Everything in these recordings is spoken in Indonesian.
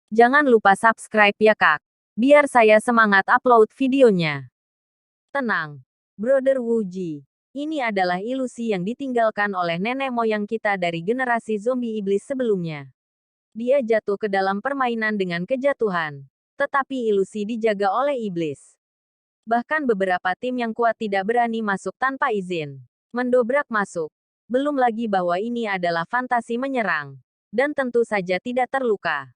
Jangan lupa subscribe ya kak. Biar saya semangat upload videonya. Tenang, Brother Wuji. Ini adalah ilusi yang ditinggalkan oleh nenek moyang kita dari generasi zombie iblis sebelumnya. Dia jatuh ke dalam permainan dengan kejatuhan. Tetapi ilusi dijaga oleh iblis. Bahkan beberapa tim yang kuat tidak berani masuk tanpa izin. Mendobrak masuk. Belum lagi bahwa ini adalah fantasi menyerang. Dan tentu saja tidak terluka.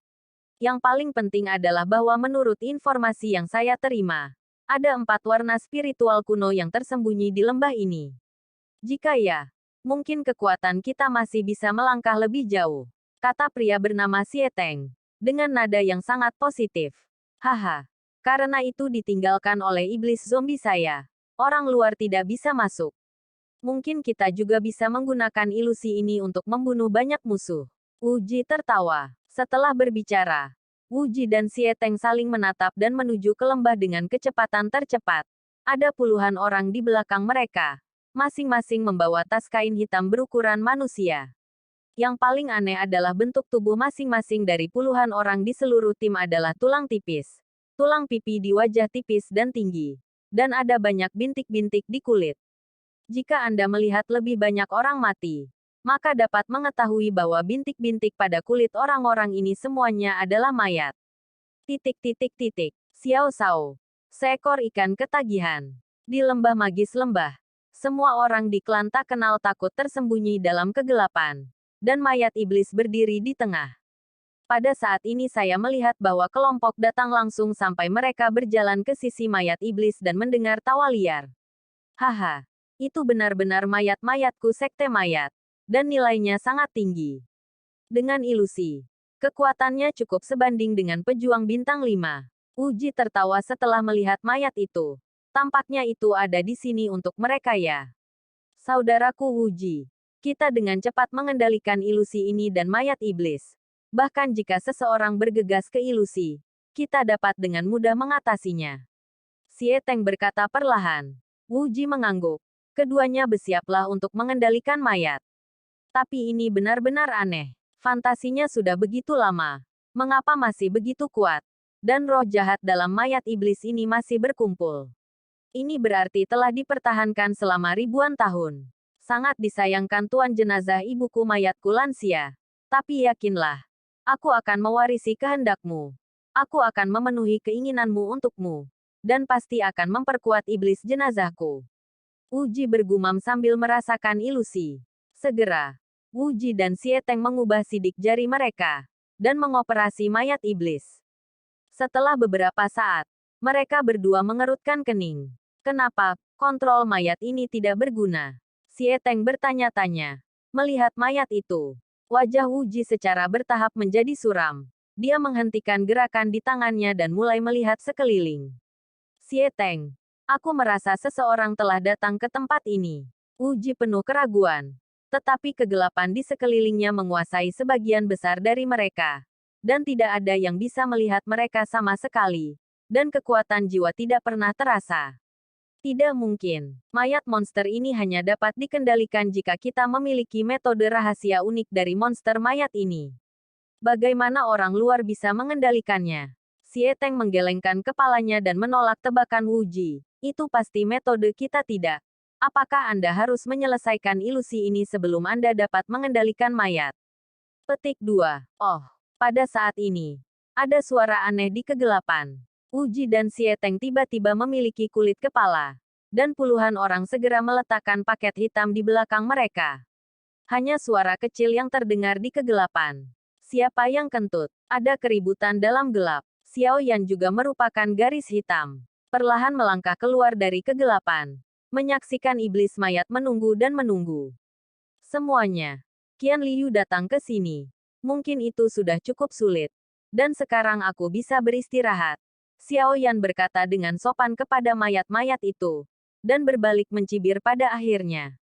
Yang paling penting adalah bahwa menurut informasi yang saya terima, ada 4 warna spiritual kuno yang tersembunyi di lembah ini. Jika ya, mungkin kekuatan kita masih bisa melangkah lebih jauh, kata pria bernama Sieteng, dengan nada yang sangat positif. Haha, karena itu ditinggalkan oleh iblis zombie saya. Orang luar tidak bisa masuk. Mungkin kita juga bisa menggunakan ilusi ini untuk membunuh banyak musuh. Uji tertawa. Setelah berbicara, Wuji dan Sieteng saling menatap dan menuju ke lembah dengan kecepatan tercepat. Ada puluhan orang di belakang mereka. Masing-masing membawa tas kain hitam berukuran manusia. Yang paling aneh adalah bentuk tubuh masing-masing dari puluhan orang di seluruh tim adalah tulang tipis. Tulang pipi di wajah tipis dan tinggi. Dan ada banyak bintik-bintik di kulit. Jika Anda melihat lebih banyak orang mati, maka dapat mengetahui bahwa bintik-bintik pada kulit orang-orang ini semuanya adalah mayat. Xiao Sao. Seekor ikan ketagihan. Di lembah magis lembah. Semua orang di klan tak kenal takut tersembunyi dalam kegelapan. Dan mayat iblis berdiri di tengah. Pada saat ini saya melihat bahwa kelompok datang langsung sampai mereka berjalan ke sisi mayat iblis dan mendengar tawa liar. Haha. Itu benar-benar mayat-mayatku sekte mayat. Dan nilainya sangat tinggi. Dengan ilusi, kekuatannya cukup sebanding dengan pejuang bintang 5. Uji tertawa setelah melihat mayat itu. Tampaknya itu ada di sini untuk mereka ya. Saudaraku Wuji, kita dengan cepat mengendalikan ilusi ini dan mayat iblis. Bahkan jika seseorang bergegas ke ilusi, kita dapat dengan mudah mengatasinya. Sieteng berkata perlahan. Wuji mengangguk. Keduanya bersiaplah untuk mengendalikan mayat. Tapi ini benar-benar aneh. Fantasinya sudah begitu lama. Mengapa masih begitu kuat? Dan roh jahat dalam mayat iblis ini masih berkumpul. Ini berarti telah dipertahankan selama ribuan tahun. Sangat disayangkan tuan jenazah ibuku mayatku lansia. Tapi yakinlah, aku akan mewarisi kehendakmu. Aku akan memenuhi keinginanmu untukmu. Dan pasti akan memperkuat iblis jenazahku. Uji bergumam sambil merasakan ilusi. Segera, Wuji dan Sieteng mengubah sidik jari mereka, dan mengoperasi mayat iblis. Setelah beberapa saat, mereka berdua mengerutkan kening. Kenapa kontrol mayat ini tidak berguna? Sieteng bertanya-tanya. Melihat mayat itu, wajah Wuji secara bertahap menjadi suram. Dia menghentikan gerakan di tangannya dan mulai melihat sekeliling. Sieteng, aku merasa seseorang telah datang ke tempat ini. Wuji penuh keraguan. Tetapi kegelapan di sekelilingnya menguasai sebagian besar dari mereka. Dan tidak ada yang bisa melihat mereka sama sekali. Dan kekuatan jiwa tidak pernah terasa. Tidak mungkin. Mayat monster ini hanya dapat dikendalikan jika kita memiliki metode rahasia unik dari monster mayat ini. Bagaimana orang luar bisa mengendalikannya? Sieteng menggelengkan kepalanya dan menolak tebakan Wuji. Itu pasti metode kita tidak. Apakah Anda harus menyelesaikan ilusi ini sebelum Anda dapat mengendalikan mayat? Petik 2. Oh, pada saat ini, ada suara aneh di kegelapan. Uji dan Sieteng tiba-tiba memiliki kulit kepala. Dan puluhan orang segera meletakkan paket hitam di belakang mereka. Hanya suara kecil yang terdengar di kegelapan. Siapa yang kentut? Ada keributan dalam gelap. Xiao Yan juga merupakan garis hitam. Perlahan melangkah keluar dari kegelapan. Menyaksikan iblis mayat menunggu dan menunggu. Semuanya. Qian Liu datang ke sini. Mungkin itu sudah cukup sulit. Dan sekarang aku bisa beristirahat. Xiao Yan berkata dengan sopan kepada mayat-mayat itu. Dan berbalik mencibir pada akhirnya.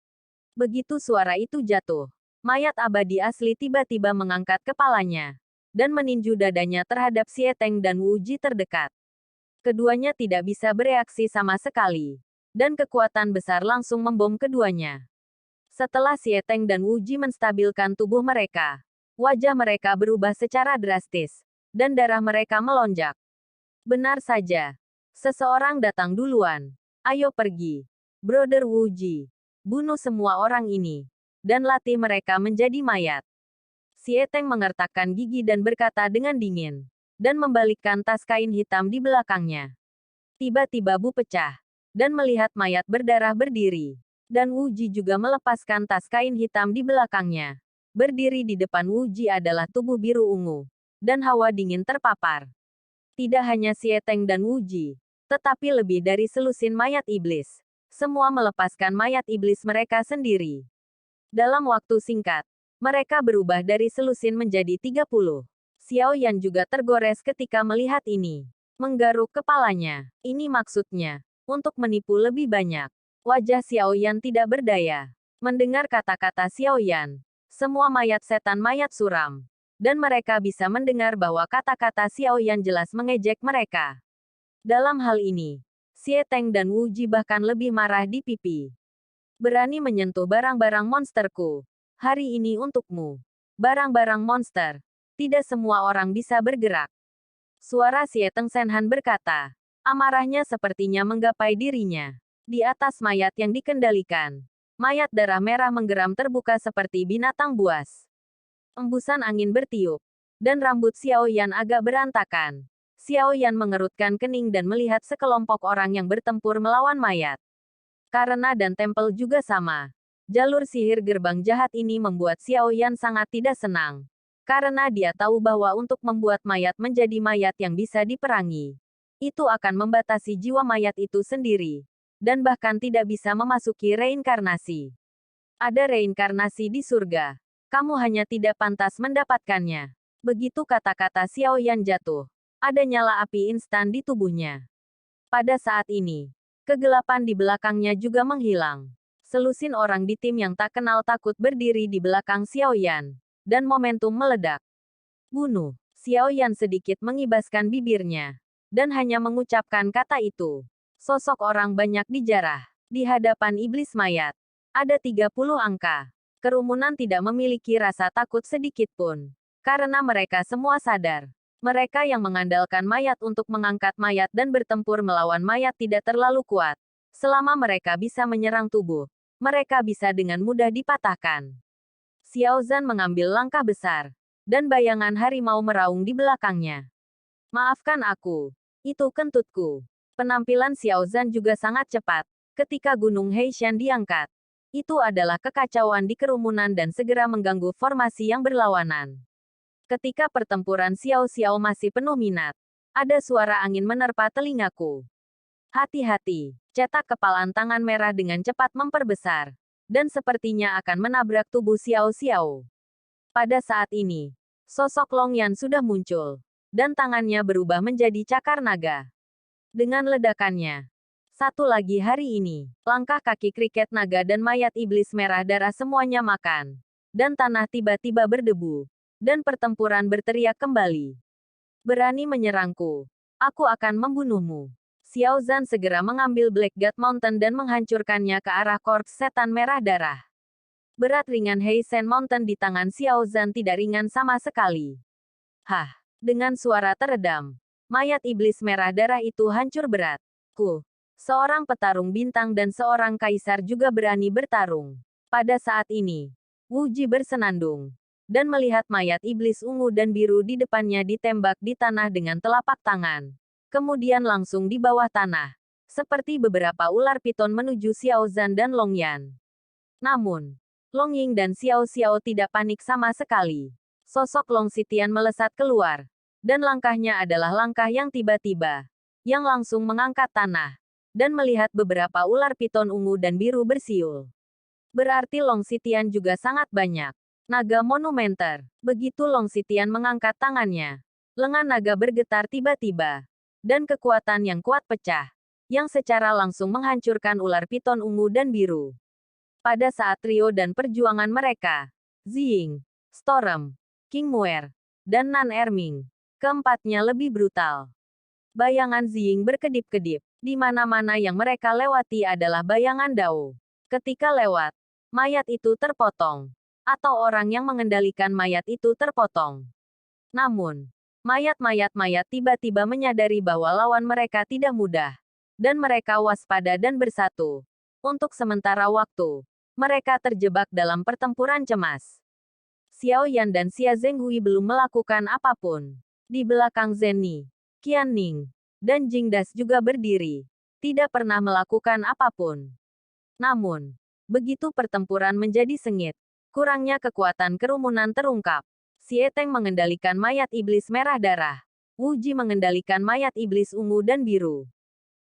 Begitu suara itu jatuh, mayat abadi asli tiba-tiba mengangkat kepalanya. Dan meninju dadanya terhadap Sieteng dan Wuji terdekat. Keduanya tidak bisa bereaksi sama sekali. Dan kekuatan besar langsung membom keduanya. Setelah Sieteng dan Wuji menstabilkan tubuh mereka, wajah mereka berubah secara drastis. dan darah mereka melonjak. Benar saja. Seseorang datang duluan. Ayo pergi. Brother Wuji. Bunuh semua orang ini. Dan latih mereka menjadi mayat. Sieteng mengertakkan gigi dan berkata dengan dingin. Dan membalikkan tas kain hitam di belakangnya. Tiba-tiba Bu pecah. Dan melihat mayat berdarah berdiri. Dan Wuji juga melepaskan tas kain hitam di belakangnya. Berdiri di depan Wuji adalah tubuh biru ungu. Dan hawa dingin terpapar. Tidak hanya Sieteng dan Wuji, tetapi lebih dari selusin mayat iblis. Semua melepaskan mayat iblis mereka sendiri. Dalam waktu singkat, mereka berubah dari selusin menjadi 30. Xiao Yan juga tergores ketika melihat ini. Menggaruk kepalanya. Ini maksudnya, untuk menipu lebih banyak. Wajah Xiao Yan tidak berdaya. Mendengar kata-kata Xiao Yan, semua mayat setan mayat suram. Dan mereka bisa mendengar bahwa kata-kata Xiao Yan jelas mengejek mereka. Dalam hal ini, Sieteng dan Wuji bahkan lebih marah di pipi. Berani menyentuh barang-barang monsterku. Hari ini untukmu. Barang-barang monster. Tidak semua orang bisa bergerak. Suara Sieteng Senhan berkata. Amarahnya sepertinya menggapai dirinya. Di atas mayat yang dikendalikan. Mayat darah merah menggeram terbuka seperti binatang buas. Embusan angin bertiup. Dan rambut Xiao Yan agak berantakan. Xiao Yan mengerutkan kening dan melihat sekelompok orang yang bertempur melawan mayat. Karena dan tempel juga sama. Jalur sihir gerbang jahat ini membuat Xiao Yan sangat tidak senang. Karena dia tahu bahwa untuk membuat mayat menjadi mayat yang bisa diperangi, itu akan membatasi jiwa mayat itu sendiri. Dan bahkan tidak bisa memasuki reinkarnasi. Ada reinkarnasi di surga. Kamu hanya tidak pantas mendapatkannya. Begitu kata-kata Xiao Yan jatuh, ada nyala api instan di tubuhnya. Pada saat ini, kegelapan di belakangnya juga menghilang. Selusin orang di tim yang tak kenal takut berdiri di belakang Xiao Yan. Dan momentum meledak. Bunuh. Xiao Yan sedikit mengibaskan bibirnya. Dan hanya mengucapkan kata itu. Sosok orang banyak dijarah. Di hadapan iblis mayat. Ada 30 angka. Kerumunan tidak memiliki rasa takut sedikit pun. Karena mereka semua sadar. Mereka yang mengandalkan mayat untuk mengangkat mayat dan bertempur melawan mayat tidak terlalu kuat. Selama mereka bisa menyerang tubuh, mereka bisa dengan mudah dipatahkan. Xiao Zhan mengambil langkah besar. Dan bayangan harimau meraung di belakangnya. Maafkan aku. Itu kentutku. Penampilan Xiao Zhan juga sangat cepat. Ketika Gunung Heishan diangkat. Itu adalah kekacauan di kerumunan dan segera mengganggu formasi yang berlawanan. Ketika pertempuran Xiao-Xiao masih penuh minat, ada suara angin menerpa telingaku. Hati-hati, cetak kepalan tangan merah dengan cepat memperbesar, dan sepertinya akan menabrak tubuh Xiao-Xiao. Pada saat ini, sosok Long Yan sudah muncul, dan tangannya berubah menjadi cakar naga. Dengan ledakannya, satu lagi hari ini, langkah kaki kriket naga dan mayat iblis merah darah semuanya makan. Dan tanah tiba-tiba berdebu. Dan pertempuran berteriak kembali. Berani menyerangku. Aku akan membunuhmu. Xiao Zhan segera mengambil Black God Mountain dan menghancurkannya ke arah korps setan merah darah. Berat ringan Heishen Mountain di tangan Xiao Zhan tidak ringan sama sekali. Hah, dengan suara teredam. Mayat iblis merah darah itu hancur berat. Seorang petarung bintang dan seorang kaisar juga berani bertarung. Pada saat ini, Wuji bersenandung. Dan melihat mayat iblis ungu dan biru di depannya ditembak di tanah dengan telapak tangan. Kemudian langsung di bawah tanah. Seperti beberapa ular piton menuju Xiao Zhan dan Long Yan. Namun, Long Ying dan Xiao Xiao tidak panik sama sekali. Sosok Long Xitian melesat keluar. Dan langkahnya adalah langkah yang tiba-tiba. Yang langsung mengangkat tanah. Dan melihat beberapa ular piton ungu dan biru bersiul. Berarti Long Xitian juga sangat banyak. Naga monumenter. Begitu Long Xitian mengangkat tangannya. Lengan naga bergetar tiba-tiba. Dan kekuatan yang kuat pecah. Yang secara langsung menghancurkan ular piton ungu dan biru. Pada saat trio dan perjuangan mereka. Ziying, Storm, King Muer, dan Nan Erming. Keempatnya lebih brutal. Bayangan Ziying berkedip-kedip. Di mana-mana yang mereka lewati adalah bayangan Dao. Ketika lewat, mayat itu terpotong. Atau orang yang mengendalikan mayat itu terpotong. Namun, Mayat-mayat tiba-tiba menyadari bahwa lawan mereka tidak mudah. Dan mereka waspada dan bersatu. Untuk sementara waktu, mereka terjebak dalam pertempuran cemas. Xiao Yan dan Xia Zhenghui belum melakukan apapun. Di belakang Zenni, Qian Ning, dan Jing Das juga berdiri. Tidak pernah melakukan apapun. Namun, begitu pertempuran menjadi sengit, kurangnya kekuatan kerumunan terungkap. Xie Teng mengendalikan mayat iblis merah darah. Wu Ji mengendalikan mayat iblis ungu dan biru.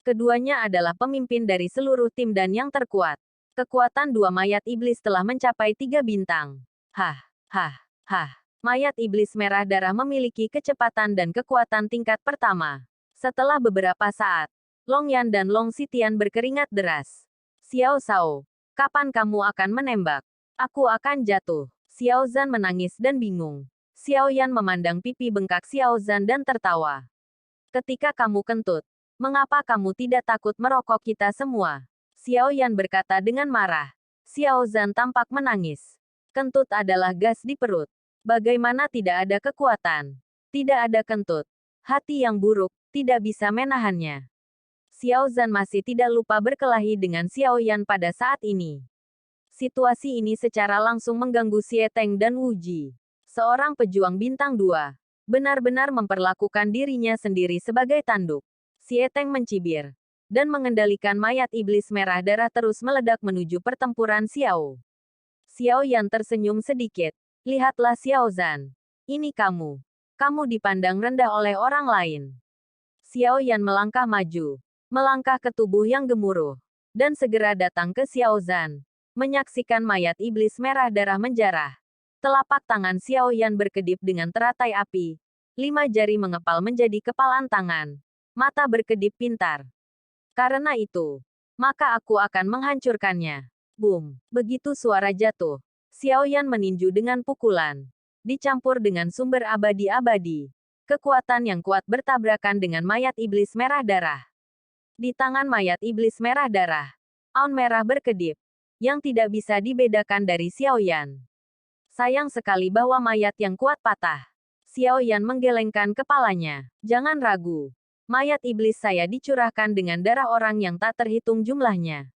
Keduanya adalah pemimpin dari seluruh tim dan yang terkuat. Kekuatan dua mayat iblis telah mencapai 3 bintang. Hah, hah, hah. Mayat iblis merah darah memiliki kecepatan dan kekuatan tingkat pertama. Setelah beberapa saat, Long Yan dan Long Xitian berkeringat deras. Xiao Shao, kapan kamu akan menembak? Aku akan jatuh. Xiao Zhan menangis dan bingung. Xiao Yan memandang pipi bengkak Xiao Zhan dan tertawa. Ketika kamu kentut, mengapa kamu tidak takut merokok kita semua? Xiao Yan berkata dengan marah. Xiao Zhan tampak menangis. Kentut adalah gas di perut. Bagaimana tidak ada kekuatan? Tidak ada kentut. Hati yang buruk, tidak bisa menahannya. Xiao Zhan masih tidak lupa berkelahi dengan Xiao Yan pada saat ini. Situasi ini secara langsung mengganggu Xie Teng dan Wu Ji. Seorang pejuang bintang 2. Benar-benar memperlakukan dirinya sendiri sebagai tanduk. Xie Teng mencibir. Dan mengendalikan mayat iblis merah darah terus meledak menuju pertempuran Xiao. Xiao Yan tersenyum sedikit. Lihatlah Xiao Zhan. Ini kamu. Kamu dipandang rendah oleh orang lain. Xiao Yan melangkah maju. Melangkah ke tubuh yang gemuruh. Dan segera datang ke Xiao Zhan. Menyaksikan mayat iblis merah darah menjarah. Telapak tangan Xiao Yan berkedip dengan teratai api. 5 jari mengepal menjadi kepalan tangan. Mata berkedip pintar. Karena itu, maka aku akan menghancurkannya. Boom! Begitu suara jatuh, Xiao Yan meninju dengan pukulan. Dicampur dengan sumber abadi-abadi. Kekuatan yang kuat bertabrakan dengan mayat iblis merah darah. Di tangan mayat iblis merah darah, aun merah berkedip. Yang tidak bisa dibedakan dari Xiao Yan. Sayang sekali bahwa mayat yang kuat patah. Xiao Yan menggelengkan kepalanya. Jangan ragu. Mayat iblis saya dicurahkan dengan darah orang yang tak terhitung jumlahnya.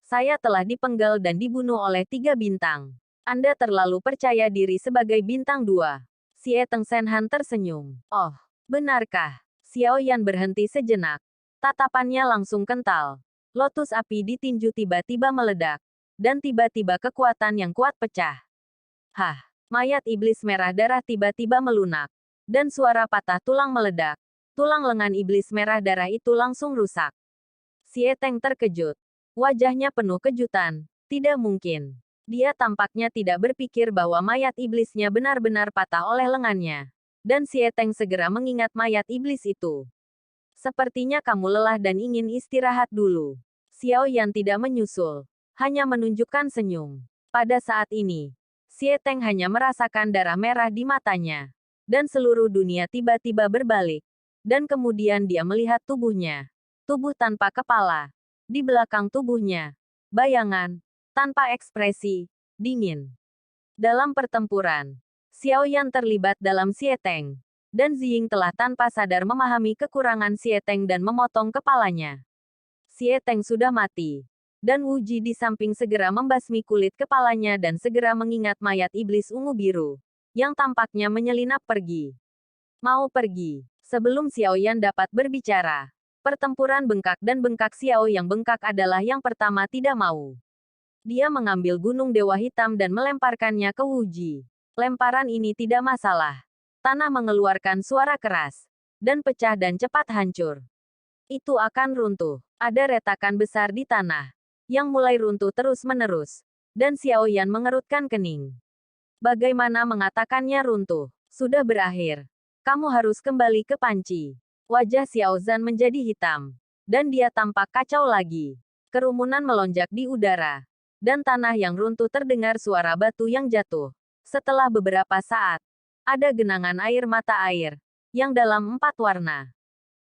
Saya telah dipenggal dan dibunuh oleh 3 bintang. Anda terlalu percaya diri sebagai bintang 2. Xie Teng Senhan tersenyum. Oh, benarkah? Xiao Yan berhenti sejenak. Tatapannya langsung kental. Lotus api ditinju tiba-tiba meledak. Dan tiba-tiba kekuatan yang kuat pecah. Hah, mayat iblis merah darah tiba-tiba melunak. Dan suara patah tulang meledak. Tulang lengan iblis merah darah itu langsung rusak. Xie Teng terkejut. Wajahnya penuh kejutan. Tidak mungkin. Dia tampaknya tidak berpikir bahwa mayat iblisnya benar-benar patah oleh lengannya. Dan Xie Teng segera mengingat mayat iblis itu. Sepertinya kamu lelah dan ingin istirahat dulu. Xiao Yan tidak menyusul. Hanya menunjukkan senyum. Pada saat ini, Xie Teng hanya merasakan darah merah di matanya. Dan seluruh dunia tiba-tiba berbalik. Dan kemudian dia melihat tubuhnya. Tubuh tanpa kepala. Di belakang tubuhnya. Bayangan. Tanpa ekspresi. Dingin. Dalam pertempuran, Xiao Yan terlibat dalam Xie Teng. Dan Ziying telah tanpa sadar memahami kekurangan Xie Teng dan memotong kepalanya. Xie Teng sudah mati. Dan Wu Ji di samping segera membasmi kulit kepalanya dan segera mengingat mayat iblis ungu biru. Yang tampaknya menyelinap pergi. Mau pergi. Sebelum Xiao Yan dapat berbicara. Pertempuran bengkak dan bengkak Xiao yang bengkak adalah yang pertama tidak mau. Dia mengambil gunung dewa hitam dan melemparkannya ke Wu Ji. Lemparan ini tidak masalah. Tanah mengeluarkan suara keras. Dan pecah dan cepat hancur. Itu akan runtuh. Ada retakan besar di tanah. Yang mulai runtuh terus-menerus. Dan Xiao Yan mengerutkan kening. Bagaimana mengatakannya runtuh? Sudah berakhir. Kamu harus kembali ke panci. Wajah Xiao Zhan menjadi hitam. Dan dia tampak kacau lagi. Kerumunan melonjak di udara. Dan tanah yang runtuh terdengar suara batu yang jatuh. Setelah beberapa saat, ada genangan air mata air. Yang dalam 4 warna.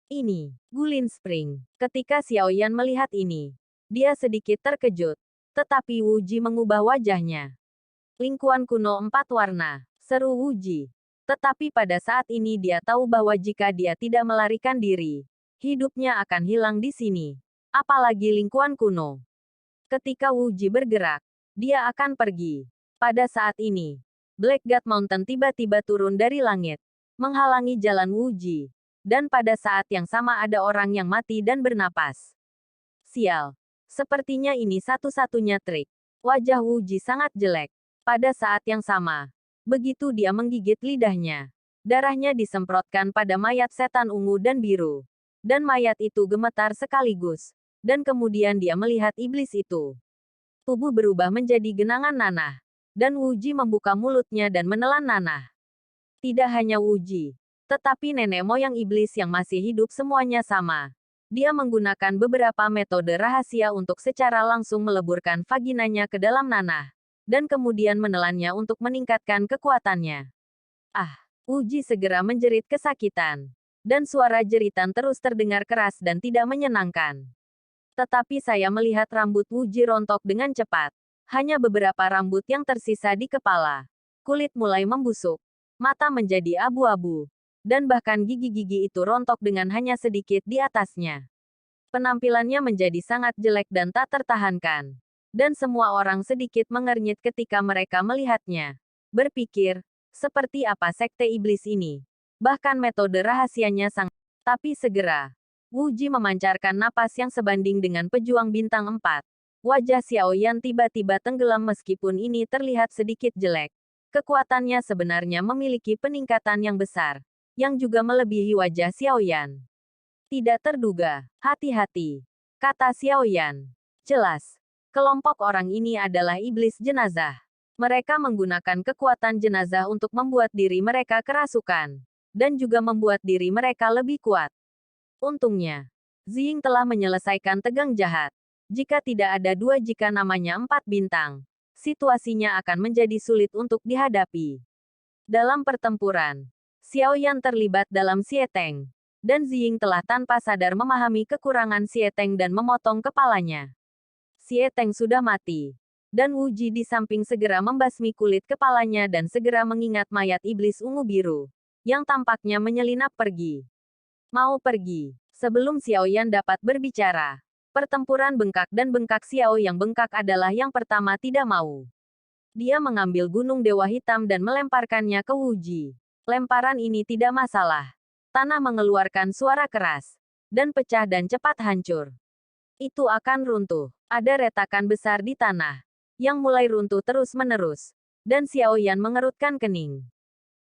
Ini, Gulin Spring. Ketika Xiao Yan melihat ini, dia sedikit terkejut. Tetapi Wu Ji mengubah wajahnya. Lingkuan kuno 4 warna. Seru Wu Ji. Tetapi pada saat ini dia tahu bahwa jika dia tidak melarikan diri, hidupnya akan hilang di sini. Apalagi lingkuan kuno. Ketika Wuji bergerak, dia akan pergi. Pada saat ini, Black God Mountain tiba-tiba turun dari langit, menghalangi jalan Wuji. Dan pada saat yang sama ada orang yang mati dan bernapas. Sial. Sepertinya ini satu-satunya trik. Wajah Wuji sangat jelek. Pada saat yang sama, begitu dia menggigit lidahnya, darahnya disemprotkan pada mayat setan ungu dan biru. Dan mayat itu gemetar sekaligus. Dan kemudian dia melihat iblis itu. Tubuh berubah menjadi genangan nanah. Dan Wuji membuka mulutnya dan menelan nanah. Tidak hanya Wuji, tetapi nenek moyang iblis yang masih hidup semuanya sama. Dia menggunakan beberapa metode rahasia untuk secara langsung meleburkan vaginanya ke dalam nanah. Dan kemudian menelannya untuk meningkatkan kekuatannya. Ah, Wuji segera menjerit kesakitan. Dan suara jeritan terus terdengar keras dan tidak menyenangkan. Tetapi saya melihat rambut Wuji rontok dengan cepat. Hanya beberapa rambut yang tersisa di kepala. Kulit mulai membusuk. Mata menjadi abu-abu. Dan bahkan gigi-gigi itu rontok dengan hanya sedikit di atasnya. Penampilannya menjadi sangat jelek dan tak tertahankan. Dan semua orang sedikit mengernyit ketika mereka melihatnya. Berpikir, seperti apa sekte iblis ini? Bahkan metode rahasianya sangat. Tapi segera, Wuji memancarkan napas yang sebanding dengan pejuang bintang 4. Wajah Xiao Yan tiba-tiba tenggelam meskipun ini terlihat sedikit jelek. Kekuatannya sebenarnya memiliki peningkatan yang besar, yang juga melebihi wajah Xiao Yan. Tidak terduga, hati-hati, kata Xiao Yan. Jelas. Kelompok orang ini adalah iblis jenazah. Mereka menggunakan kekuatan jenazah untuk membuat diri mereka kerasukan. Dan juga membuat diri mereka lebih kuat. Untungnya, Ziying telah menyelesaikan tegang jahat. Jika tidak ada dua jika namanya 4 bintang, situasinya akan menjadi sulit untuk dihadapi. Dalam pertempuran, Xiao Yan terlibat dalam Xieteng. Dan Ziying telah tanpa sadar memahami kekurangan Xieteng dan memotong kepalanya. Xieteng sudah mati. Dan Wuji di samping segera membasmi kulit kepalanya dan segera mengingat mayat iblis ungu biru. Yang tampaknya menyelinap pergi. Mau pergi. Sebelum Xiao Yan dapat berbicara. Pertempuran bengkak dan bengkak Xiao yang bengkak adalah yang pertama tidak mau. Dia mengambil gunung dewa hitam dan melemparkannya ke Wuji. Lemparan ini tidak masalah. Tanah mengeluarkan suara keras. Dan pecah dan cepat hancur. Itu akan runtuh. Ada retakan besar di tanah. Yang mulai runtuh terus-menerus. Dan Xiao Yan mengerutkan kening.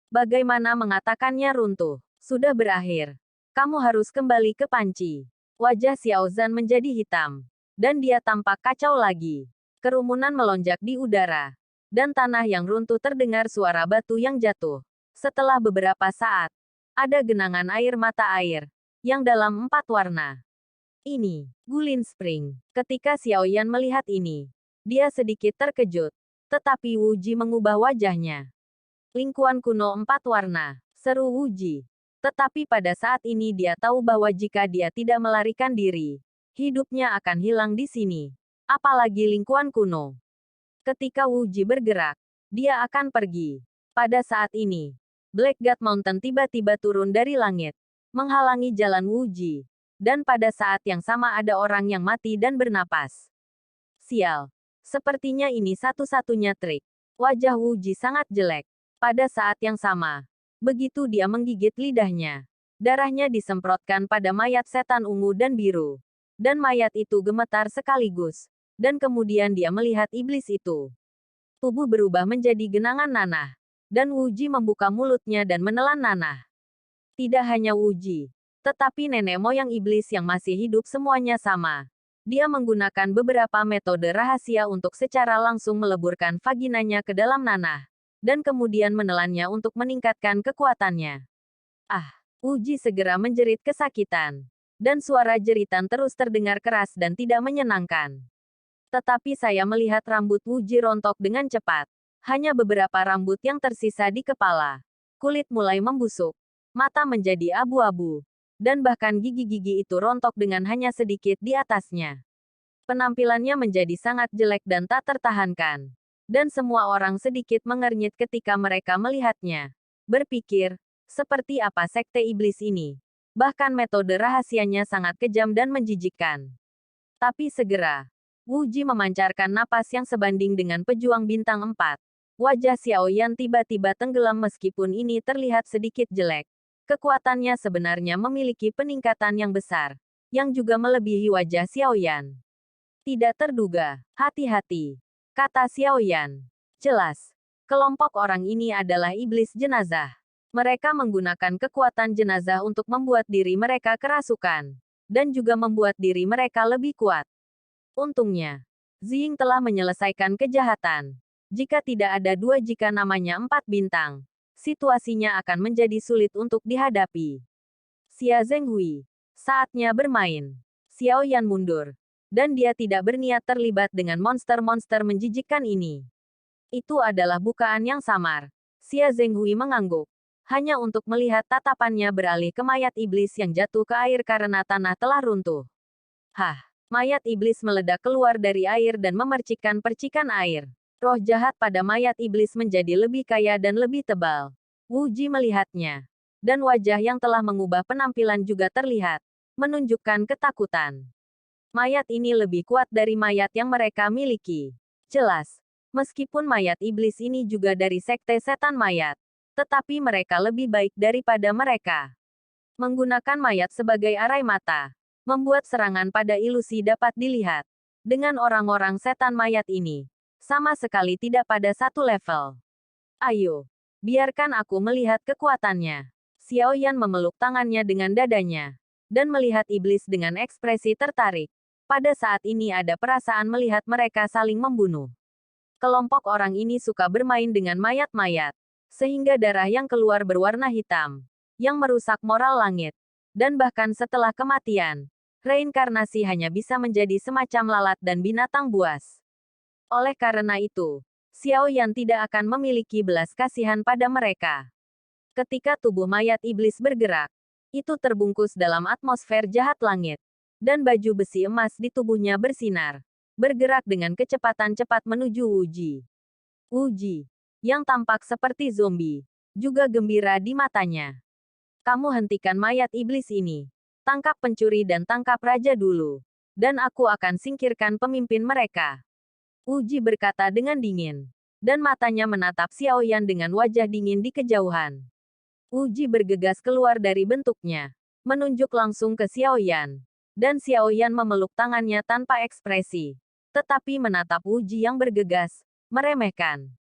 Bagaimana mengatakannya runtuh? Sudah berakhir. Kamu harus kembali ke panci. Wajah Xiao Zhan menjadi hitam. Dan dia tampak kacau lagi. Kerumunan melonjak di udara. Dan tanah yang runtuh terdengar suara batu yang jatuh. Setelah beberapa saat, ada genangan air mata air. Yang dalam 4 warna. Ini, Gulin Spring. Ketika Xiao Yan melihat ini, dia sedikit terkejut. Tetapi Wuji mengubah wajahnya. Lingkuan kuno 4 warna, seru Wuji. Tetapi pada saat ini dia tahu bahwa jika dia tidak melarikan diri, hidupnya akan hilang di sini. Apalagi lingkuan kuno. Ketika Wuji bergerak, dia akan pergi. Pada saat ini, Black God Mountain tiba-tiba turun dari langit, menghalangi jalan Wuji. Dan pada saat yang sama ada orang yang mati dan bernapas. Sial. Sepertinya ini satu-satunya trik. Wajah Wuji sangat jelek. Pada saat yang sama, begitu dia menggigit lidahnya, darahnya disemprotkan pada mayat setan ungu dan biru. Dan mayat itu gemetar sekaligus. Dan kemudian dia melihat iblis itu. Tubuh berubah menjadi genangan nanah. Dan Wuji membuka mulutnya dan menelan nanah. Tidak hanya Wuji, tetapi nenek moyang iblis yang masih hidup semuanya sama. Dia menggunakan beberapa metode rahasia untuk secara langsung meleburkan vaginanya ke dalam nanah. Dan kemudian menelannya untuk meningkatkan kekuatannya. Ah, Wuji segera menjerit kesakitan. Dan suara jeritan terus terdengar keras dan tidak menyenangkan. Tetapi saya melihat rambut Wuji rontok dengan cepat. Hanya beberapa rambut yang tersisa di kepala. Kulit mulai membusuk. Mata menjadi abu-abu. Dan bahkan gigi-gigi itu rontok dengan hanya sedikit di atasnya. Penampilannya menjadi sangat jelek dan tak tertahankan. Dan semua orang sedikit mengernyit ketika mereka melihatnya. Berpikir, seperti apa sekte iblis ini? Bahkan metode rahasianya sangat kejam dan menjijikkan. Tapi segera, Wu Ji memancarkan napas yang sebanding dengan pejuang bintang 4. Wajah Xiao Yan tiba-tiba tenggelam meskipun ini terlihat sedikit jelek. Kekuatannya sebenarnya memiliki peningkatan yang besar, yang juga melebihi wajah Xiao Yan. Tidak terduga, hati-hati, kata Xiao Yan. Jelas, kelompok orang ini adalah iblis jenazah. Mereka menggunakan kekuatan jenazah untuk membuat diri mereka kerasukan, dan juga membuat diri mereka lebih kuat. Untungnya, Ziying telah menyelesaikan kejahatan. Jika tidak ada dua jika namanya 4 bintang, situasinya akan menjadi sulit untuk dihadapi. Xia Zhenghui, saatnya bermain. Xiao Yan mundur, dan dia tidak berniat terlibat dengan monster-monster menjijikkan ini. Itu adalah bukaan yang samar. Xia Zhenghui mengangguk, hanya untuk melihat tatapannya beralih ke mayat iblis yang jatuh ke air karena tanah telah runtuh. Hah, mayat iblis meledak keluar dari air dan memercikkan percikan air. Roh jahat pada mayat iblis menjadi lebih kaya dan lebih tebal. Wu Ji melihatnya, dan wajah yang telah mengubah penampilan juga terlihat, menunjukkan ketakutan. Mayat ini lebih kuat dari mayat yang mereka miliki. Jelas, meskipun mayat iblis ini juga dari sekte setan mayat, tetapi mereka lebih baik daripada mereka. Menggunakan mayat sebagai arai mata, membuat serangan pada ilusi dapat dilihat. Dengan orang-orang setan mayat ini, sama sekali tidak pada satu level. Ayo, biarkan aku melihat kekuatannya. Xiao Yan memeluk tangannya dengan dadanya, dan melihat iblis dengan ekspresi tertarik. Pada saat ini ada perasaan melihat mereka saling membunuh. Kelompok orang ini suka bermain dengan mayat-mayat, sehingga darah yang keluar berwarna hitam, yang merusak moral langit. Dan bahkan setelah kematian, reinkarnasi hanya bisa menjadi semacam lalat dan binatang buas. Oleh karena itu, Xiao Yan tidak akan memiliki belas kasihan pada mereka. Ketika tubuh mayat iblis bergerak, itu terbungkus dalam atmosfer jahat langit. Dan baju besi emas di tubuhnya bersinar, bergerak dengan kecepatan cepat menuju Wu Ji. Wu Ji, yang tampak seperti zombie, juga gembira di matanya. Kamu hentikan mayat iblis ini. Tangkap pencuri dan tangkap raja dulu. Dan aku akan singkirkan pemimpin mereka. Wu Ji berkata dengan dingin. Dan matanya menatap Xiao Yan dengan wajah dingin di kejauhan. Wu Ji bergegas keluar dari bentuknya, menunjuk langsung ke Xiao Yan. Dan Xiao Yan memeluk tangannya tanpa ekspresi, tetapi menatap Wu Ji yang bergegas, meremehkan.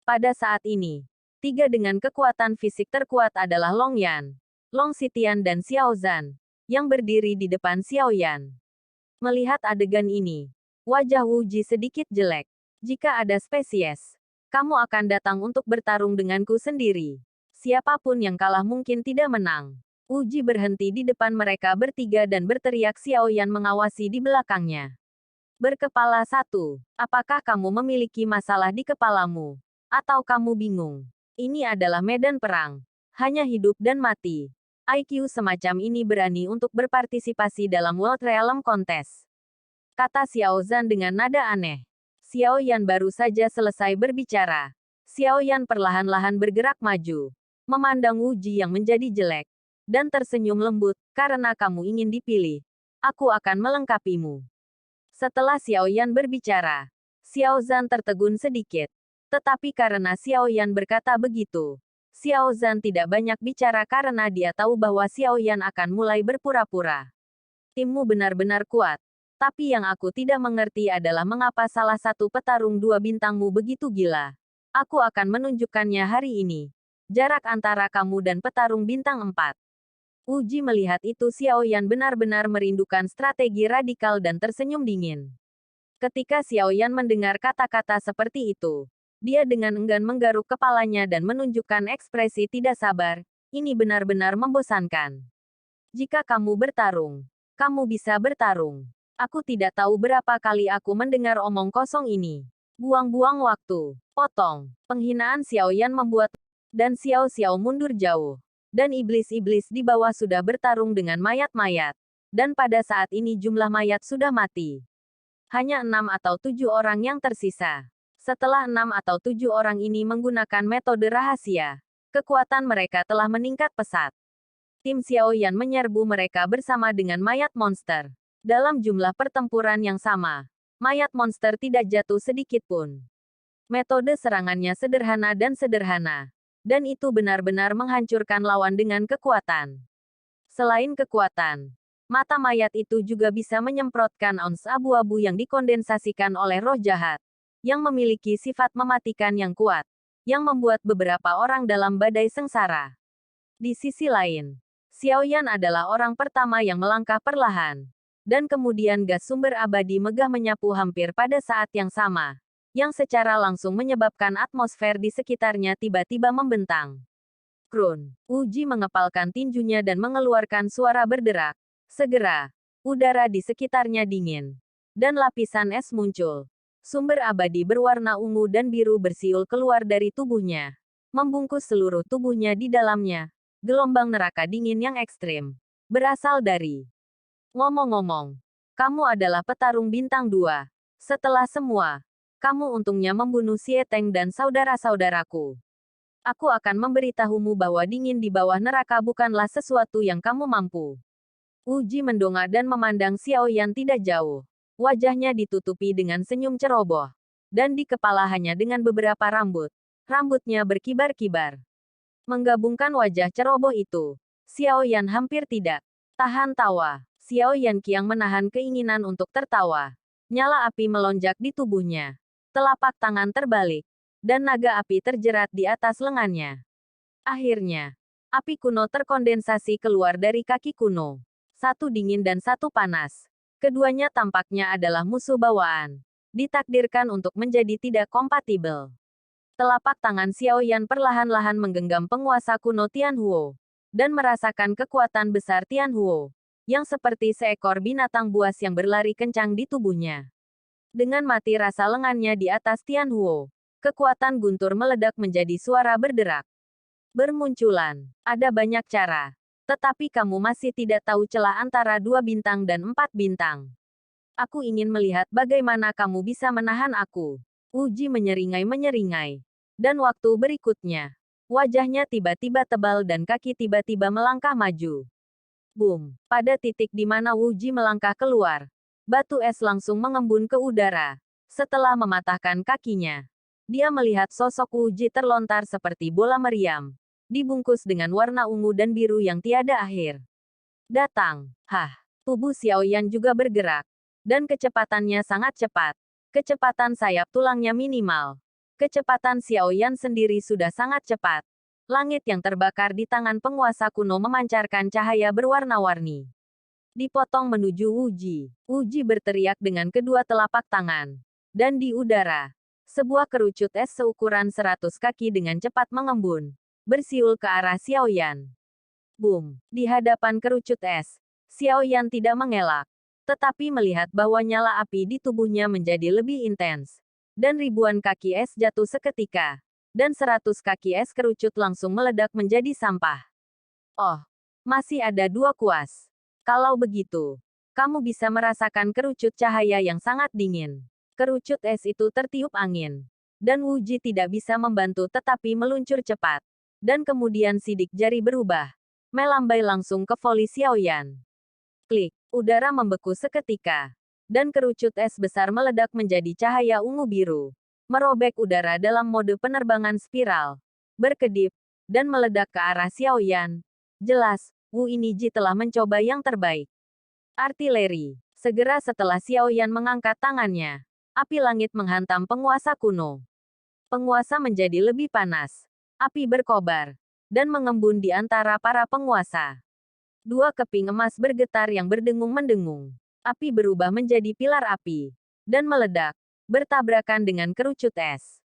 Pada saat ini, 3 dengan kekuatan fisik terkuat adalah Long Yan, Long Xitian dan Xiao Zhan, yang berdiri di depan Xiao Yan. Melihat adegan ini, wajah Wu Ji sedikit jelek. Jika ada spesies, kamu akan datang untuk bertarung denganku sendiri. Siapapun yang kalah mungkin tidak menang. Wu Ji berhenti di depan mereka bertiga dan berteriak. Xiao Yan mengawasi di belakangnya. Berkepala 1, apakah kamu memiliki masalah di kepalamu? Atau kamu bingung? Ini adalah medan perang. Hanya hidup dan mati. IQ semacam ini berani untuk berpartisipasi dalam World Realm Contest. Kata Xiao Zhan dengan nada aneh. Xiao Yan baru saja selesai berbicara. Xiao Yan perlahan-lahan bergerak maju, memandang Wu Ji yang menjadi jelek, dan tersenyum lembut, karena kamu ingin dipilih. Aku akan melengkapimu. Setelah Xiao Yan berbicara, Xiao Zhan tertegun sedikit. Tetapi karena Xiao Yan berkata begitu, Xiao Zhan tidak banyak bicara karena dia tahu bahwa Xiao Yan akan mulai berpura-pura. Timmu benar-benar kuat. Tapi yang aku tidak mengerti adalah mengapa salah satu petarung 2 bintangmu begitu gila. Aku akan menunjukkannya hari ini. Jarak antara kamu dan petarung bintang 4. Wu Ji melihat itu. Xiao Yan benar-benar merindukan strategi radikal dan tersenyum dingin. Ketika Xiao Yan mendengar kata-kata seperti itu, dia dengan enggan menggaruk kepalanya dan menunjukkan ekspresi tidak sabar. Ini benar-benar membosankan. Jika kamu bertarung, kamu bisa bertarung. Aku tidak tahu berapa kali aku mendengar omong kosong ini. Buang-buang waktu. Potong. Penghinaan Xiao Yan membuat dan Xiao Xiao mundur jauh. Dan iblis-iblis di bawah sudah bertarung dengan mayat-mayat. Dan pada saat ini jumlah mayat sudah mati. Hanya 6 atau 7 orang yang tersisa. Setelah 6 atau 7 orang ini menggunakan metode rahasia, Kekuatan mereka telah meningkat pesat. Tim Xiao Yan menyerbu mereka bersama dengan mayat monster. Dalam jumlah pertempuran yang sama, mayat monster tidak jatuh sedikit pun. Metode serangannya sederhana, dan itu benar-benar menghancurkan lawan dengan kekuatan. Selain kekuatan, mata mayat itu juga bisa menyemprotkan ons abu-abu yang dikondensasikan oleh roh jahat, yang memiliki sifat mematikan yang kuat, yang membuat beberapa orang dalam badai sengsara. Di sisi lain, Xiao Yan adalah orang pertama yang melangkah perlahan. Dan kemudian gas sumber abadi megah menyapu hampir pada saat yang sama, yang secara langsung menyebabkan atmosfer di sekitarnya tiba-tiba membentang. Krun, Uji mengepalkan tinjunya dan mengeluarkan suara berderak. Segera, udara di sekitarnya dingin. Dan lapisan es muncul. Sumber abadi berwarna ungu dan biru bersiul keluar dari tubuhnya, membungkus seluruh tubuhnya di dalamnya. Gelombang neraka dingin yang ekstrim berasal dari. Ngomong-ngomong, kamu adalah petarung bintang 2. Setelah semua, kamu untungnya membunuh Xie Teng dan saudara-saudaraku. Aku akan memberitahumu bahwa dingin di bawah neraka bukanlah sesuatu yang kamu mampu. Uji mendongak dan memandang Xiao Yan tidak jauh. Wajahnya ditutupi dengan senyum ceroboh. Dan di kepala hanya dengan beberapa rambut. Rambutnya berkibar-kibar. Menggabungkan wajah ceroboh itu, Xiao Yan hampir tidak tahan tawa. Xiao Yan kiang menahan keinginan untuk tertawa. Nyala api melonjak di tubuhnya. Telapak tangan terbalik, dan naga api terjerat di atas lengannya. Akhirnya, api kuno terkondensasi keluar dari kaki kuno. Satu dingin dan satu panas. Keduanya tampaknya adalah musuh bawaan. Ditakdirkan untuk menjadi tidak kompatibel. Telapak tangan Xiao Yan perlahan-lahan menggenggam penguasa kuno Tianhuo. Dan merasakan kekuatan besar Tianhuo. Yang seperti seekor binatang buas yang berlari kencang di tubuhnya. Dengan mati rasa lengannya di atas Tianhuo. Kekuatan guntur meledak menjadi suara berderak. Bermunculan. Ada banyak cara. Tetapi kamu masih tidak tahu celah antara 2 bintang dan 4 bintang. Aku ingin melihat bagaimana kamu bisa menahan aku. Uji menyeringai. Dan waktu berikutnya, wajahnya tiba-tiba tebal dan kaki tiba-tiba melangkah maju. Boom! Pada titik di mana Uji melangkah keluar, batu es langsung mengembun ke udara. Setelah mematahkan kakinya, dia melihat sosok Uji terlontar seperti bola meriam, dibungkus dengan warna ungu dan biru yang tiada akhir. Datang! Hah! Tubuh Xiao Yan juga bergerak. Dan kecepatannya sangat cepat. Kecepatan sayap tulangnya minimal. Kecepatan Xiao Yan sendiri sudah sangat cepat. Langit yang terbakar di tangan penguasa kuno memancarkan cahaya berwarna-warni. Dipotong menuju Uji. Uji berteriak dengan kedua telapak tangan. Dan di udara, sebuah kerucut es seukuran 100 kaki dengan cepat mengembun. Bersiul ke arah Xiao Yan. Boom! Di hadapan kerucut es, Xiao Yan tidak mengelak. Tetapi melihat bahwa nyala api di tubuhnya menjadi lebih intens. Dan ribuan kaki es jatuh seketika. Dan 100 kaki es kerucut langsung meledak menjadi sampah. Oh, masih ada 2 kuas. Kalau begitu, kamu bisa merasakan kerucut cahaya yang sangat dingin. Kerucut es itu tertiup angin. Dan Wuji tidak bisa membantu tetapi meluncur cepat. Dan kemudian sidik jari berubah. Melambai langsung ke voli Xiao Yan. Klik, udara membeku seketika. Dan kerucut es besar meledak menjadi cahaya ungu biru. Merobek udara dalam mode penerbangan spiral. Berkedip, dan meledak ke arah Xiao Yan. Jelas, Wu Iniji telah mencoba yang terbaik. Artileri. Segera setelah Xiao Yan mengangkat tangannya, api langit menghantam penguasa kuno. Penguasa menjadi lebih panas. Api berkobar. Dan mengembun di antara para penguasa. 2 keping emas bergetar yang berdengung-mendengung. Api berubah menjadi pilar api. Dan meledak. Bertabrakan dengan kerucut es.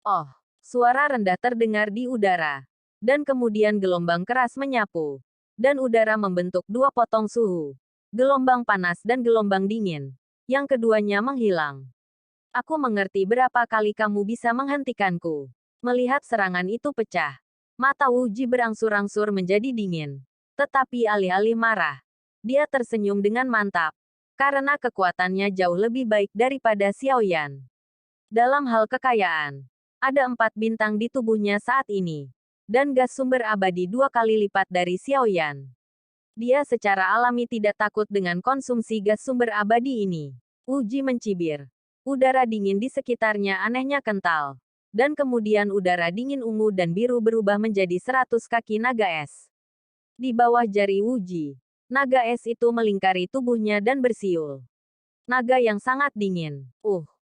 Oh, suara rendah terdengar di udara. Dan kemudian gelombang keras menyapu. Dan udara membentuk 2 potong suhu. Gelombang panas dan gelombang dingin. Yang keduanya menghilang. Aku mengerti berapa kali kamu bisa menghentikanku. Melihat serangan itu pecah. Mata Wuji berangsur-angsur menjadi dingin. Tetapi alih-alih marah, dia tersenyum dengan mantap. Karena kekuatannya jauh lebih baik daripada Xiao Yan. Dalam hal kekayaan, ada 4 bintang di tubuhnya saat ini. dan gas sumber abadi 2 kali lipat dari Xiaoyan. Dia secara alami tidak takut dengan konsumsi gas sumber abadi ini. Wu Ji mencibir. Udara dingin di sekitarnya anehnya kental. Dan kemudian udara dingin ungu dan biru berubah menjadi 100 kaki naga es. Di bawah jari Wu Ji, naga es itu melingkari tubuhnya dan bersiul. Naga yang sangat dingin.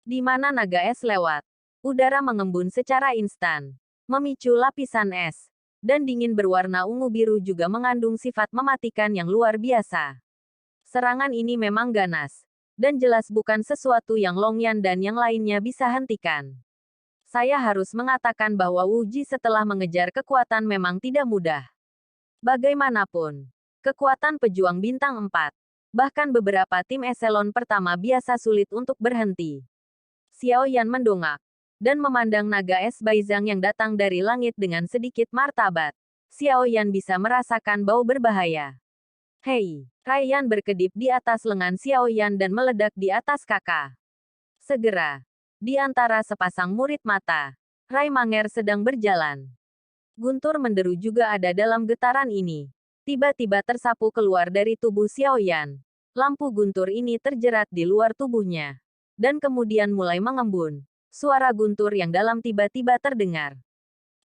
Di mana naga es lewat? Udara mengembun secara instan, memicu lapisan es. Dan dingin berwarna ungu biru juga mengandung sifat mematikan yang luar biasa. Serangan ini memang ganas. Dan jelas bukan sesuatu yang Longyan dan yang lainnya bisa hentikan. Saya harus mengatakan bahwa Wu Ji setelah mengejar kekuatan memang tidak mudah. Bagaimanapun, kekuatan pejuang bintang 4, bahkan beberapa tim eselon pertama biasa sulit untuk berhenti. Xiaoyan mendongak, dan memandang naga es Baizang yang datang dari langit dengan sedikit martabat. Xiaoyan bisa merasakan bau berbahaya. Hei, Raiyan berkedip di atas lengan Xiaoyan dan meledak di atas kakak. Segera. Di antara sepasang murid mata, Rai Manger sedang berjalan. Guntur menderu juga ada dalam getaran ini. Tiba-tiba tersapu keluar dari tubuh Xiaoyan. Lampu guntur ini terjerat di luar tubuhnya. Dan kemudian mulai mengembun. Suara guntur yang dalam tiba-tiba terdengar.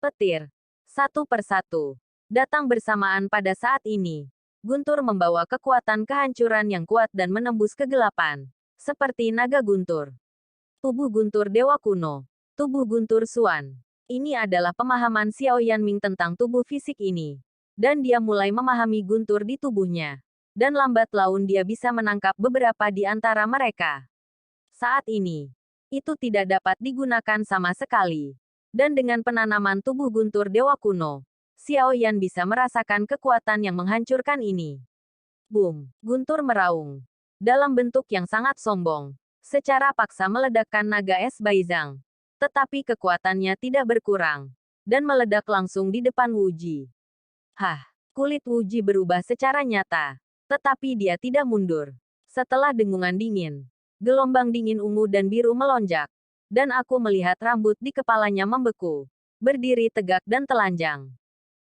Petir. Satu persatu. Datang bersamaan pada saat ini. Guntur membawa kekuatan kehancuran yang kuat dan menembus kegelapan. Seperti naga guntur. Tubuh guntur dewa kuno. Tubuh guntur Xuan. Ini adalah pemahaman Xiaoyan Ming tentang tubuh fisik ini. Dan dia mulai memahami guntur di tubuhnya. Dan lambat laun dia bisa menangkap beberapa di antara mereka. Saat ini, itu tidak dapat digunakan sama sekali. Dan dengan penanaman tubuh guntur dewa kuno, Xiaoyan bisa merasakan kekuatan yang menghancurkan ini. Boom! Guntur meraung. Dalam bentuk yang sangat sombong. Secara paksa meledakkan naga es Baizang. Tetapi kekuatannya tidak berkurang. Dan meledak langsung di depan Wu Ji. Kulit Wu Ji berubah secara nyata. Tetapi dia tidak mundur. Setelah dengungan dingin, gelombang dingin ungu dan biru melonjak. Dan aku melihat rambut di kepalanya membeku. Berdiri tegak dan telanjang.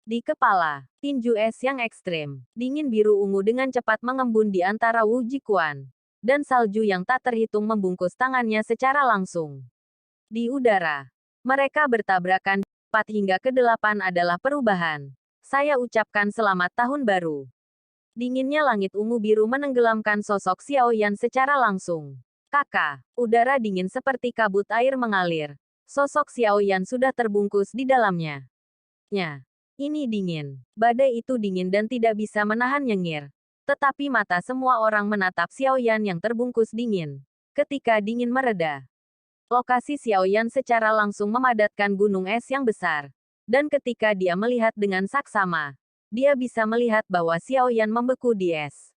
Di kepala, tinju es yang ekstrim, dingin biru ungu dengan cepat mengembun di antara Wu Ji Quan. Dan salju yang tak terhitung membungkus tangannya secara langsung. Di udara, mereka bertabrakan. 4 hingga ke-8 adalah perubahan. Saya ucapkan selamat tahun baru. Dinginnya langit ungu biru menenggelamkan sosok Xiaoyan secara langsung. Kakak, udara dingin seperti kabut air mengalir. Sosok Xiaoyan sudah terbungkus di dalamnya. Ini dingin. Badai itu dingin dan tidak bisa menahan nyengir. Tetapi mata semua orang menatap Xiaoyan yang terbungkus dingin. Ketika dingin mereda, lokasi Xiaoyan secara langsung memadatkan gunung es yang besar. Dan ketika dia melihat dengan saksama, dia bisa melihat bahwa Xiaoyan membeku di es.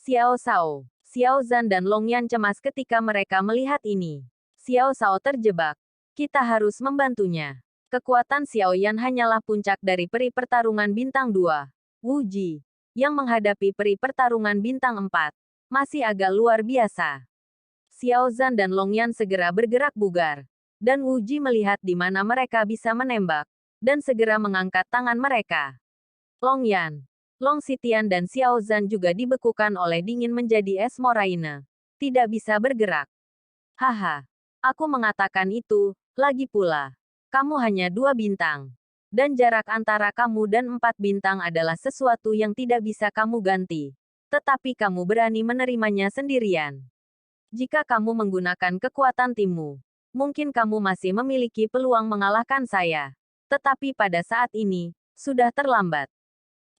Xiao Shao, Xiao Zhan dan Longyan cemas ketika mereka melihat ini. Xiao Shao terjebak. Kita harus membantunya. Kekuatan Xiaoyan hanyalah puncak dari peri pertarungan bintang 2. Wu Ji, yang menghadapi peri pertarungan bintang 4, masih agak luar biasa. Xiao Zhan dan Longyan segera bergerak bugar. Dan Wu Ji melihat di mana mereka bisa menembak. Dan segera mengangkat tangan mereka. Longyan, Long Xitian dan Xiao Zhan juga dibekukan oleh dingin menjadi es moraine. Tidak bisa bergerak. Aku mengatakan itu, lagi pula. Kamu hanya 2 bintang. Dan jarak antara kamu dan 4 bintang adalah sesuatu yang tidak bisa kamu ganti. Tetapi kamu berani menerimanya sendirian. Jika kamu menggunakan kekuatan timmu, mungkin kamu masih memiliki peluang mengalahkan saya. Tetapi pada saat ini, sudah terlambat.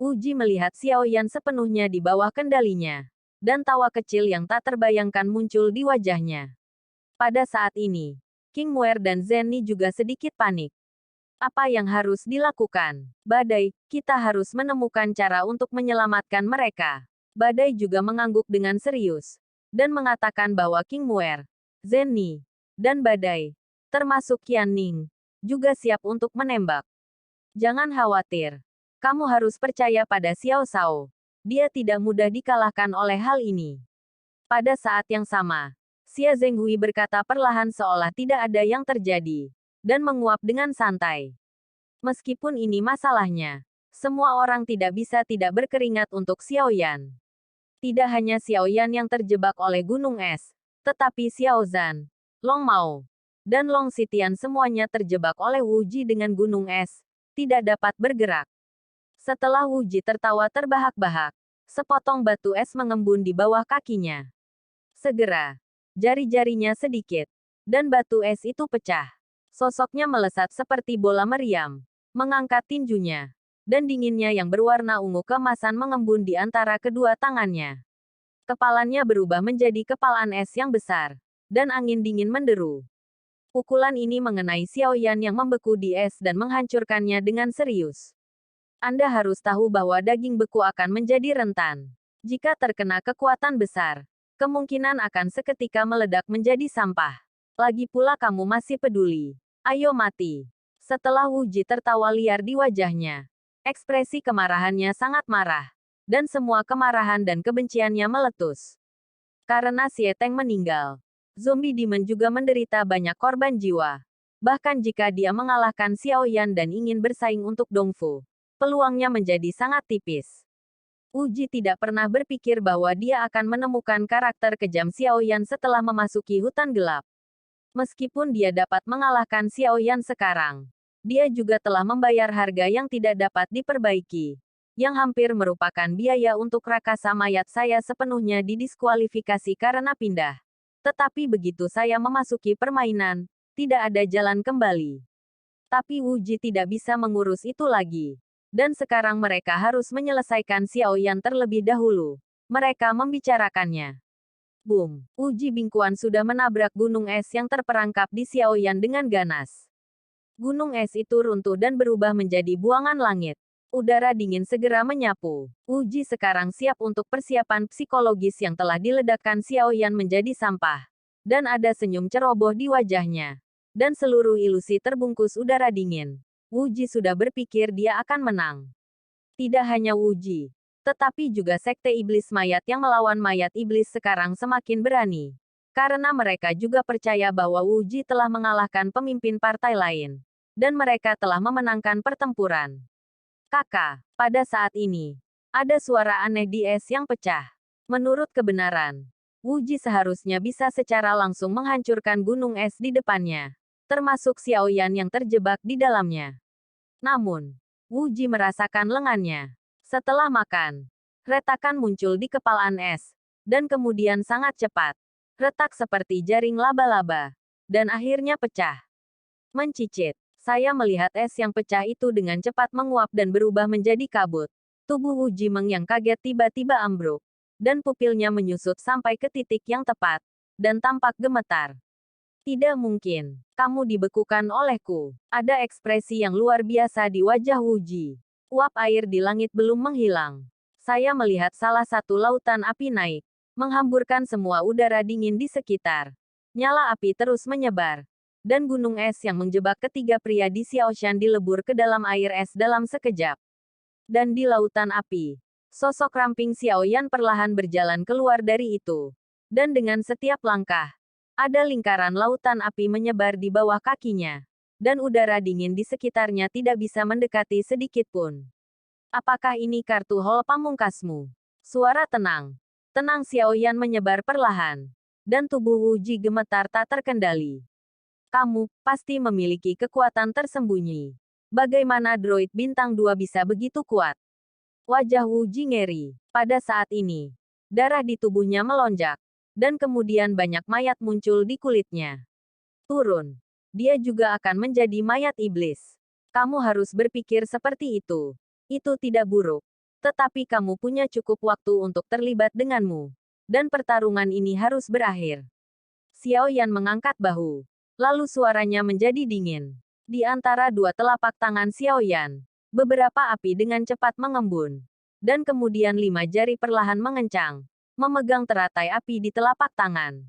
Wu Ji melihat Xiaoyan sepenuhnya di bawah kendalinya. Dan tawa kecil yang tak terbayangkan muncul di wajahnya. Pada saat ini, King Muer dan Zenni juga sedikit panik. Apa yang harus dilakukan? Badai, kita harus menemukan cara untuk menyelamatkan mereka. Badai juga mengangguk dengan serius. Dan mengatakan bahwa King Muer, Zenni, dan Badai, termasuk Qian Ning, juga siap untuk menembak. Jangan khawatir. Kamu harus percaya pada Xiao Shao. Dia tidak mudah dikalahkan oleh hal ini. Pada saat yang sama, Xia Zhenghui berkata perlahan seolah tidak ada yang terjadi. Dan menguap dengan santai. Meskipun ini masalahnya, semua orang tidak bisa tidak berkeringat untuk Xiao Yan. Tidak hanya Xiao Yan yang terjebak oleh gunung es, tetapi Xiao Zhan, Long Mao, dan Long Xitian semuanya terjebak oleh Wu Ji dengan gunung es, tidak dapat bergerak. Setelah Wu Ji tertawa terbahak-bahak, sepotong batu es mengembun di bawah kakinya. Segera, jari-jarinya sedikit, dan batu es itu pecah. Sosoknya melesat seperti bola meriam, mengangkat tinjunya, dan dinginnya yang berwarna ungu keemasan mengembun di antara kedua tangannya. Kepalanya berubah menjadi kepalan es yang besar, dan angin dingin menderu. Pukulan ini mengenai Xiao Yan yang membeku di es dan menghancurkannya dengan serius. Anda harus tahu bahwa daging beku akan menjadi rentan. Jika terkena kekuatan besar, kemungkinan akan seketika meledak menjadi sampah. Lagi pula kamu masih peduli. Ayo mati. Setelah Wu Ji tertawa liar di wajahnya, ekspresi kemarahannya sangat marah, dan semua kemarahan dan kebenciannya meletus. Karena Xie Teng meninggal, zombie Demon juga menderita banyak korban jiwa. Bahkan jika dia mengalahkan Xiao Yan dan ingin bersaing untuk Dongfu, peluangnya menjadi sangat tipis. Wu Ji tidak pernah berpikir bahwa dia akan menemukan karakter kejam Xiao Yan setelah memasuki hutan gelap. Meskipun dia dapat mengalahkan Xiao Yan sekarang, dia juga telah membayar harga yang tidak dapat diperbaiki, yang hampir merupakan biaya untuk rakasa mayat saya sepenuhnya didiskualifikasi karena pindah. Tetapi begitu saya memasuki permainan, tidak ada jalan kembali. Tapi Wu Ji tidak bisa mengurus itu lagi. Dan sekarang mereka harus menyelesaikan Xiao Yan terlebih dahulu. Mereka membicarakannya. Boom! Uji Bingkuan sudah menabrak gunung es yang terperangkap di Xiao Yan dengan ganas. Gunung es itu runtuh dan berubah menjadi buangan langit. Udara dingin segera menyapu. Uji sekarang siap untuk persiapan psikologis yang telah diledakkan Xiao Yan menjadi sampah. Dan ada senyum ceroboh di wajahnya. Dan seluruh ilusi terbungkus udara dingin. Wu Ji sudah berpikir dia akan menang. Tidak hanya Wu Ji, tetapi juga Sekte Iblis Mayat yang melawan Mayat Iblis sekarang semakin berani. Karena mereka juga percaya bahwa Wu Ji telah mengalahkan pemimpin partai lain. Dan mereka telah memenangkan pertempuran. Kakak, pada saat ini, ada suara aneh di es yang pecah. Menurut kebenaran, Wu Ji seharusnya bisa secara langsung menghancurkan gunung es di depannya. Termasuk Xiao Yan yang terjebak di dalamnya. Namun, Wu Ji merasakan lengannya. Setelah makan, retakan muncul di kepalan es, dan kemudian sangat cepat. Retak seperti jaring laba-laba, dan akhirnya pecah. Mencicit, saya melihat es yang pecah itu dengan cepat menguap dan berubah menjadi kabut. Tubuh Wu Ji Meng yang kaget tiba-tiba ambruk, dan pupilnya menyusut sampai ke titik yang tepat, dan tampak gemetar. Tidak mungkin. Kamu dibekukan olehku. Ada ekspresi yang luar biasa di wajah Wu Ji. Uap air di langit belum menghilang. Saya melihat salah satu lautan api naik, menghamburkan semua udara dingin di sekitar. Nyala api terus menyebar. Dan gunung es yang menjebak ketiga pria di Xiaoshan dilebur ke dalam air es dalam sekejap. Dan di lautan api, sosok ramping Xiao Yan perlahan berjalan keluar dari itu. Dan dengan setiap langkah, ada lingkaran lautan api menyebar di bawah kakinya, dan udara dingin di sekitarnya tidak bisa mendekati sedikit pun. Apakah ini kartu hall pamungkasmu? Suara tenang. Tenang Xiao Yan menyebar perlahan, dan tubuh Wu Ji gemetar tak terkendali. Kamu pasti memiliki kekuatan tersembunyi. Bagaimana droid bintang 2 bisa begitu kuat? Wajah Wu Ji ngeri. Pada saat ini, darah di tubuhnya melonjak. Dan kemudian banyak mayat muncul di kulitnya. Turun. Dia juga akan menjadi mayat iblis. Kamu harus berpikir seperti itu. Itu tidak buruk. Tetapi kamu punya cukup waktu untuk terlibat denganmu. Dan pertarungan ini harus berakhir. Xiao Yan mengangkat bahu. Lalu suaranya menjadi dingin. Di antara dua telapak tangan Xiao Yan, beberapa api dengan cepat mengembun. Dan kemudian 5 jari perlahan mengencang, memegang teratai api di telapak tangan.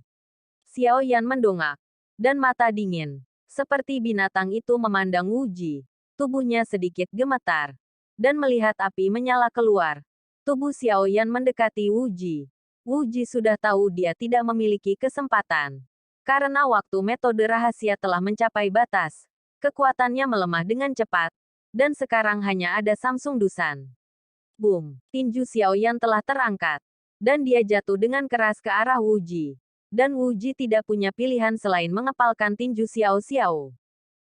Xiao Yan mendongak, dan mata dingin, seperti binatang itu memandang Wu Ji. Tubuhnya sedikit gemetar, dan melihat api menyala keluar. Tubuh Xiao Yan mendekati Wu Ji. Wu Ji sudah tahu dia tidak memiliki kesempatan. Karena waktu metode rahasia telah mencapai batas, kekuatannya melemah dengan cepat, Dan sekarang hanya ada Samsung Dusan. Boom! Tinju Xiaoyan telah terangkat. Dan dia jatuh dengan keras ke arah Wu Ji. Dan Wu Ji tidak punya pilihan selain mengepalkan tinju Xiao Xiao.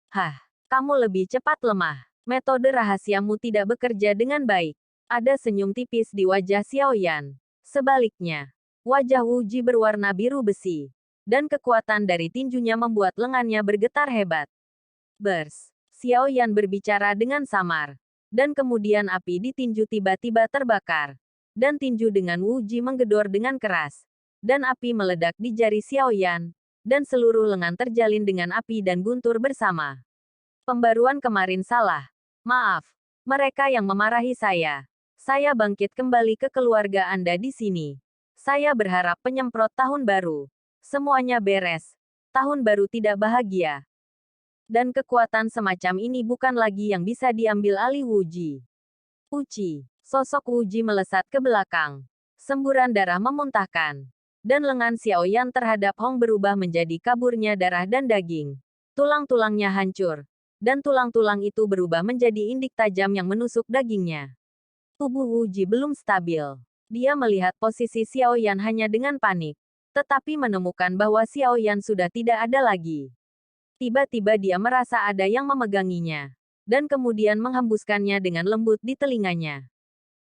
Hah, kamu lebih cepat lemah. Metode rahasiamu tidak bekerja dengan baik. Ada senyum tipis di wajah Xiaoyan. Sebaliknya, wajah Wu Ji berwarna biru besi. Dan kekuatan dari tinjunya membuat lengannya bergetar hebat. Bers. Xiaoyan berbicara dengan samar. Dan kemudian api di tinju tiba-tiba terbakar. Dan tinju dengan Wu Ji menggedor dengan keras. Dan api meledak di jari Xiaoyan. Dan seluruh lengan terjalin dengan api dan guntur bersama. Pembaruan kemarin salah. Maaf. Mereka yang memarahi saya. Saya bangkit kembali ke keluarga Anda di sini. Saya berharap penyemprot tahun baru. Semuanya beres. Tahun baru tidak bahagia. Dan kekuatan semacam ini bukan lagi yang bisa diambil alih Wu Ji. Uci. Sosok Wu Ji melesat ke belakang. Semburan darah memuntahkan. Dan lengan Xiaoyan terhadap Hong berubah menjadi kaburnya darah dan daging. Tulang-tulangnya hancur. Dan tulang-tulang itu berubah menjadi indik tajam yang menusuk dagingnya. Tubuh Wu Ji belum stabil. Dia melihat posisi Xiaoyan hanya dengan panik. Tetapi menemukan bahwa Xiaoyan sudah tidak ada lagi. Tiba-tiba dia merasa ada yang memeganginya. Dan kemudian menghembuskannya dengan lembut di telinganya.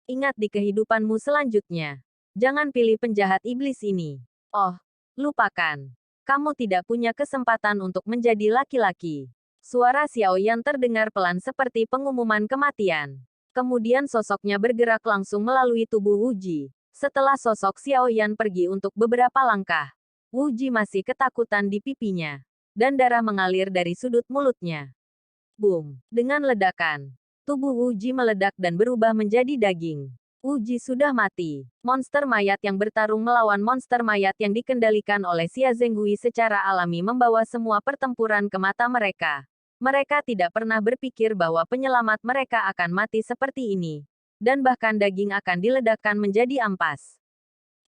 Ingat di kehidupanmu selanjutnya. Jangan pilih penjahat iblis ini. Oh, lupakan. Kamu tidak punya kesempatan untuk menjadi laki-laki. Suara Xiaoyan terdengar pelan seperti pengumuman kematian. Kemudian sosoknya bergerak langsung melalui tubuh Wu Ji. Setelah sosok Xiaoyan pergi untuk beberapa langkah, Wu Ji masih ketakutan di pipinya. Dan darah mengalir dari sudut mulutnya. Boom! Dengan ledakan, tubuh Wu Ji meledak dan berubah menjadi daging. Wu Ji sudah mati. Monster mayat yang bertarung melawan monster mayat yang dikendalikan oleh Xia Zhenghui secara alami membawa semua pertempuran ke mata mereka. Mereka tidak pernah berpikir bahwa penyelamat mereka akan mati seperti ini. Dan bahkan daging akan diledakkan menjadi ampas.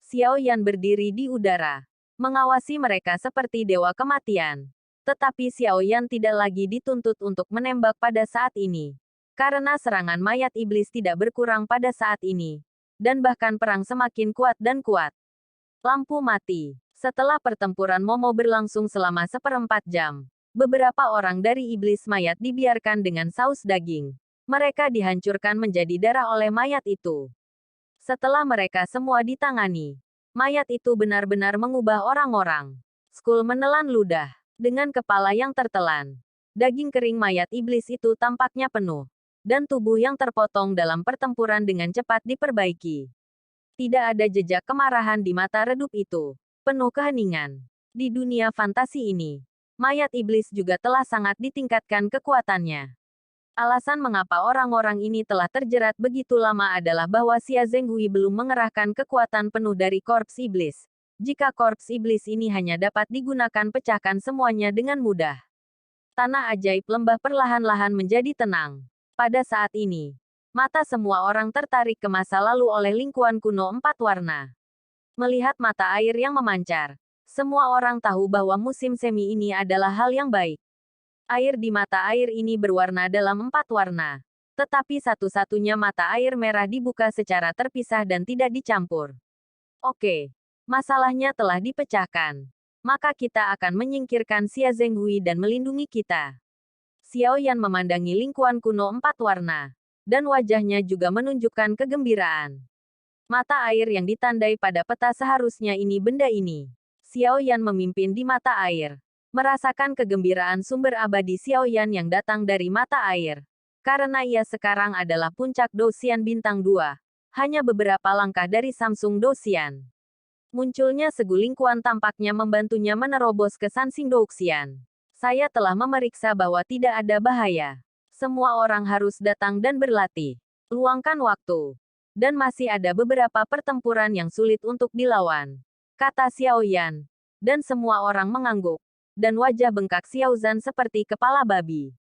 Xiaoyan berdiri di udara. Mengawasi mereka seperti dewa kematian. Tetapi Xiaoyan tidak lagi dituntut untuk menembak pada saat ini. Karena serangan mayat iblis tidak berkurang pada saat ini. Dan bahkan perang semakin kuat dan kuat. Lampu mati. Setelah pertempuran Momo berlangsung selama 1/4 jam. Beberapa orang dari iblis mayat dibiarkan dengan saus daging. Mereka dihancurkan menjadi darah oleh mayat itu. Setelah mereka semua ditangani, mayat itu benar-benar mengubah orang-orang. Skull menelan ludah. Dengan kepala yang tertelan. Daging kering mayat iblis itu tampaknya penuh. Dan tubuh yang terpotong dalam pertempuran dengan cepat diperbaiki. Tidak ada jejak kemarahan di mata redup itu. Penuh keheningan. Di dunia fantasi ini, mayat iblis juga telah sangat ditingkatkan kekuatannya. Alasan mengapa orang-orang ini telah terjerat begitu lama adalah bahwa Xia Zhenghui belum mengerahkan kekuatan penuh dari korps iblis. Jika korps iblis ini hanya dapat digunakan, pecahkan semuanya dengan mudah. Tanah ajaib lembah perlahan-lahan menjadi tenang. Pada saat ini, mata semua orang tertarik ke masa lalu oleh lingkuan kuno 4 warna. Melihat mata air yang memancar, semua orang tahu bahwa musim semi ini adalah hal yang baik. Air di mata air ini berwarna dalam 4 warna. Tetapi satu-satunya mata air merah dibuka secara terpisah dan tidak dicampur. Oke. Masalahnya telah dipecahkan. Maka kita akan menyingkirkan Xia Zhenghui dan melindungi kita. Xiaoyan memandangi lingkuan kuno 4 warna. Dan wajahnya juga menunjukkan kegembiraan. Mata air yang ditandai pada peta seharusnya ini benda ini. Xiaoyan memimpin di mata air. Merasakan kegembiraan sumber abadi Xiaoyan yang datang dari mata air. Karena ia sekarang adalah puncak Douxian bintang 2. Hanya beberapa langkah dari Samsung Douxian. Munculnya segulingkuan tampaknya membantunya menerobos ke Sansing Douxian. Saya telah memeriksa bahwa tidak ada bahaya. Semua orang harus datang dan berlatih. Luangkan waktu. Dan masih ada beberapa pertempuran yang sulit untuk dilawan. Kata Xiaoyan. Dan semua orang mengangguk. Dan wajah bengkak Xiaozan seperti kepala babi.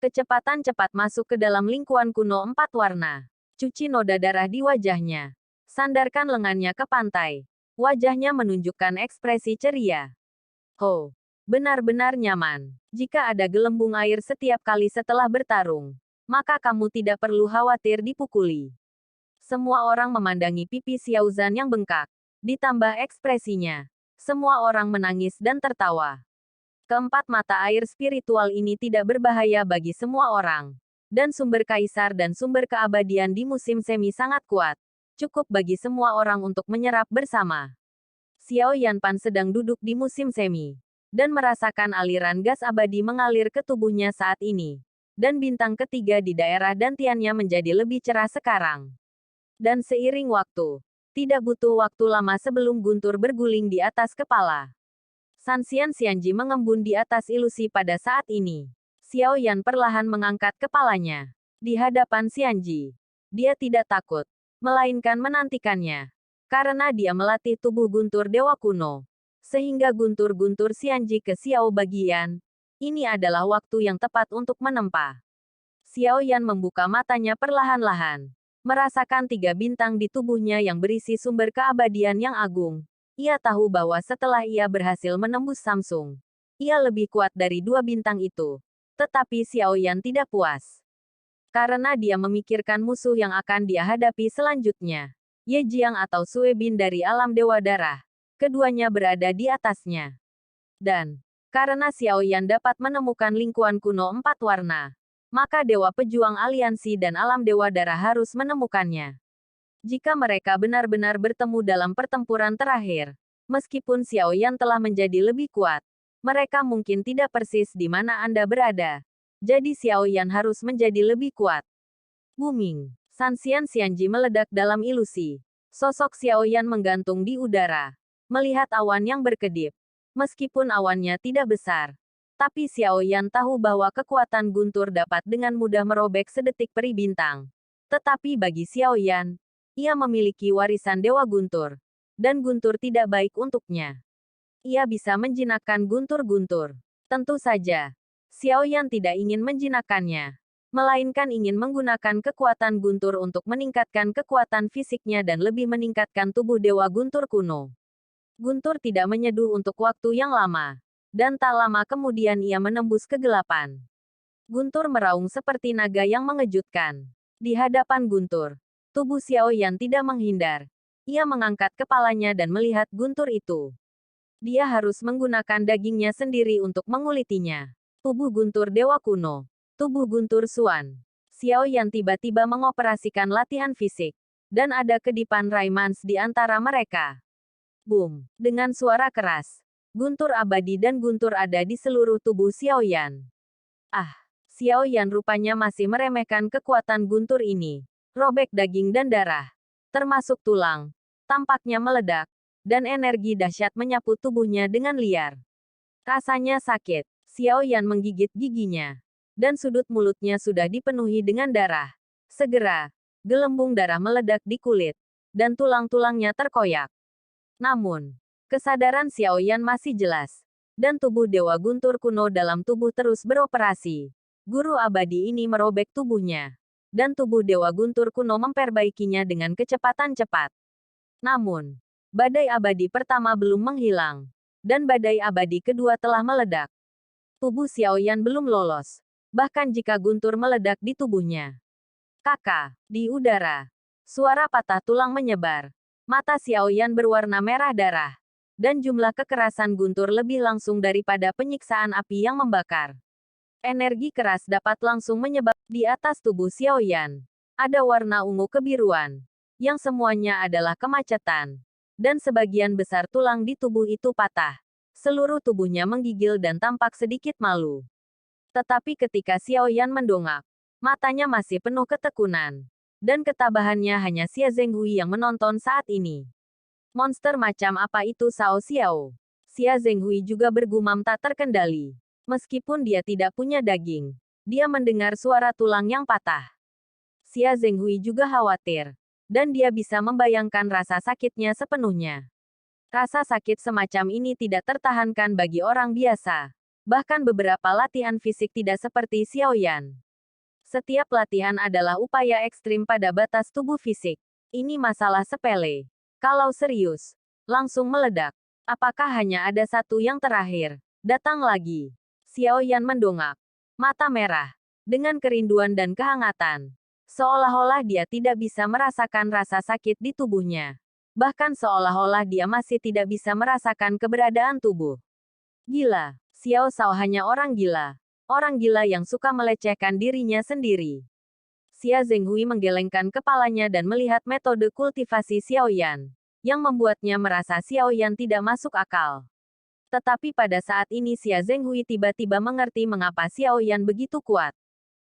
Kecepatan cepat masuk ke dalam lingkuan kuno 4 warna. Cuci noda darah di wajahnya. Sandarkan lengannya ke pantai. Wajahnya menunjukkan ekspresi ceria. Oh, benar-benar nyaman. Jika ada gelembung air setiap kali setelah bertarung, maka kamu tidak perlu khawatir dipukuli. Semua orang memandangi pipi Xiao Zhan yang bengkak. Ditambah ekspresinya. Semua orang menangis dan tertawa. Keempat mata air spiritual ini tidak berbahaya bagi semua orang. Dan sumber kaisar dan sumber keabadian di musim semi sangat kuat. Cukup bagi semua orang untuk menyerap bersama. Xiao Yanpan sedang duduk di musim semi. Dan merasakan aliran gas abadi mengalir ke tubuhnya saat ini. Dan bintang ketiga di daerah dantiannya menjadi lebih cerah sekarang. Dan seiring waktu, tidak butuh waktu lama sebelum guntur berguling di atas kepala. Sanxian Xianji mengembun di atas ilusi pada saat ini. Xiao Yan perlahan mengangkat kepalanya. Di hadapan Xianji. Dia tidak takut, melainkan menantikannya. Karena dia melatih tubuh guntur dewa kuno. Sehingga guntur-guntur Xianji ke Xiao bagian. Ini adalah waktu yang tepat untuk menempa. Xiao Yan membuka matanya perlahan-lahan. Merasakan 3 bintang di tubuhnya yang berisi sumber keabadian yang agung. Ia tahu bahwa setelah ia berhasil menembus Samsung, ia lebih kuat dari 2 bintang itu. Tetapi Xiao Yan tidak puas. Karena dia memikirkan musuh yang akan dia hadapi selanjutnya. Ye Jiang atau Sue Bin dari alam Dewa Darah. Keduanya berada di atasnya. Dan, karena Xiao Yan dapat menemukan lingkuan kuno 4 warna, maka Dewa Pejuang Aliansi dan alam Dewa Darah harus menemukannya. Jika mereka benar-benar bertemu dalam pertempuran terakhir, meskipun Xiao Yan telah menjadi lebih kuat, mereka mungkin tidak persis di mana Anda berada. Jadi Xiao Yan harus menjadi lebih kuat. Booming. Sanxian Xianji meledak dalam ilusi. Sosok Xiao Yan menggantung di udara. Melihat awan yang berkedip. Meskipun awannya tidak besar. Tapi Xiao Yan tahu bahwa kekuatan guntur dapat dengan mudah merobek sedetik peri bintang. Tetapi bagi Xiao Yan, ia memiliki warisan Dewa Guntur. Dan guntur tidak baik untuknya. Ia bisa menjinakkan guntur-guntur. Tentu saja, Xiao Yan tidak ingin menjinakkannya. Melainkan ingin menggunakan kekuatan guntur untuk meningkatkan kekuatan fisiknya dan lebih meningkatkan tubuh Dewa Guntur kuno. Guntur tidak menyeduh untuk waktu yang lama. Dan tak lama kemudian ia menembus kegelapan. Guntur meraung seperti naga yang mengejutkan. Di hadapan Guntur, tubuh Xiao Yan tidak menghindar. Ia mengangkat kepalanya dan melihat Guntur itu. Dia harus menggunakan dagingnya sendiri untuk mengulitinya. Tubuh Guntur Dewa Kuno. Tubuh Guntur Xuan. Xiao Yan tiba-tiba mengoperasikan latihan fisik. Dan ada kedipan Raimans di antara mereka. Boom! Dengan suara keras, guntur abadi dan guntur ada di seluruh tubuh Xiao Yan. Ah! Xiao Yan rupanya masih meremehkan kekuatan guntur ini. Robek daging dan darah. Termasuk tulang. Tampaknya meledak. Dan energi dahsyat menyapu tubuhnya dengan liar. Rasanya sakit. Xiao Yan menggigit giginya. Dan sudut mulutnya sudah dipenuhi dengan darah. Segera, gelembung darah meledak di kulit. Dan tulang-tulangnya terkoyak. Namun, kesadaran Xiao Yan masih jelas. Dan tubuh Dewa Guntur kuno dalam tubuh terus beroperasi. Guru abadi ini merobek tubuhnya. Dan tubuh Dewa Guntur kuno memperbaikinya dengan kecepatan cepat. Namun, badai abadi pertama belum menghilang. Dan badai abadi kedua telah meledak. Tubuh Xiao Yan belum lolos. Bahkan jika guntur meledak di tubuhnya. Kakak, di udara. Suara patah tulang menyebar. Mata Xiao Yan berwarna merah darah. Dan jumlah kekerasan guntur lebih langsung daripada penyiksaan api yang membakar. Energi keras dapat langsung menyebab di atas tubuh Xiao Yan. Ada warna ungu kebiruan. Yang semuanya adalah kemacetan. Dan sebagian besar tulang di tubuh itu patah. Seluruh tubuhnya menggigil dan tampak sedikit malu. Tetapi ketika Xiao Yan mendongak, matanya masih penuh ketekunan. Dan ketabahannya hanya Xia Zhenghui yang menonton saat ini. Monster macam apa itu Cao Xiao? Xia Zhenghui juga bergumam tak terkendali. Meskipun dia tidak punya daging, dia mendengar suara tulang yang patah. Xia Zhenghui juga khawatir. Dan dia bisa membayangkan rasa sakitnya sepenuhnya. Rasa sakit semacam ini tidak tertahankan bagi orang biasa. Bahkan beberapa latihan fisik tidak seperti Xiao Yan. Setiap latihan adalah upaya ekstrim pada batas tubuh fisik. Ini masalah sepele. Kalau serius, langsung meledak. Apakah hanya ada satu yang terakhir? Datang lagi. Xiao Yan mendongak. Mata merah. dengan kerinduan dan kehangatan. Seolah-olah dia tidak bisa merasakan rasa sakit di tubuhnya. Bahkan seolah-olah dia masih tidak bisa merasakan keberadaan tubuh. Gila. Xiao Shao hanya orang gila. Orang gila yang suka melecehkan dirinya sendiri. Xia Zhenghui menggelengkan kepalanya dan melihat metode kultivasi Xiao Yan, yang membuatnya merasa Xiao Yan tidak masuk akal. Tetapi pada saat ini Xia Zhenghui tiba-tiba mengerti mengapa Xiao Yan begitu kuat.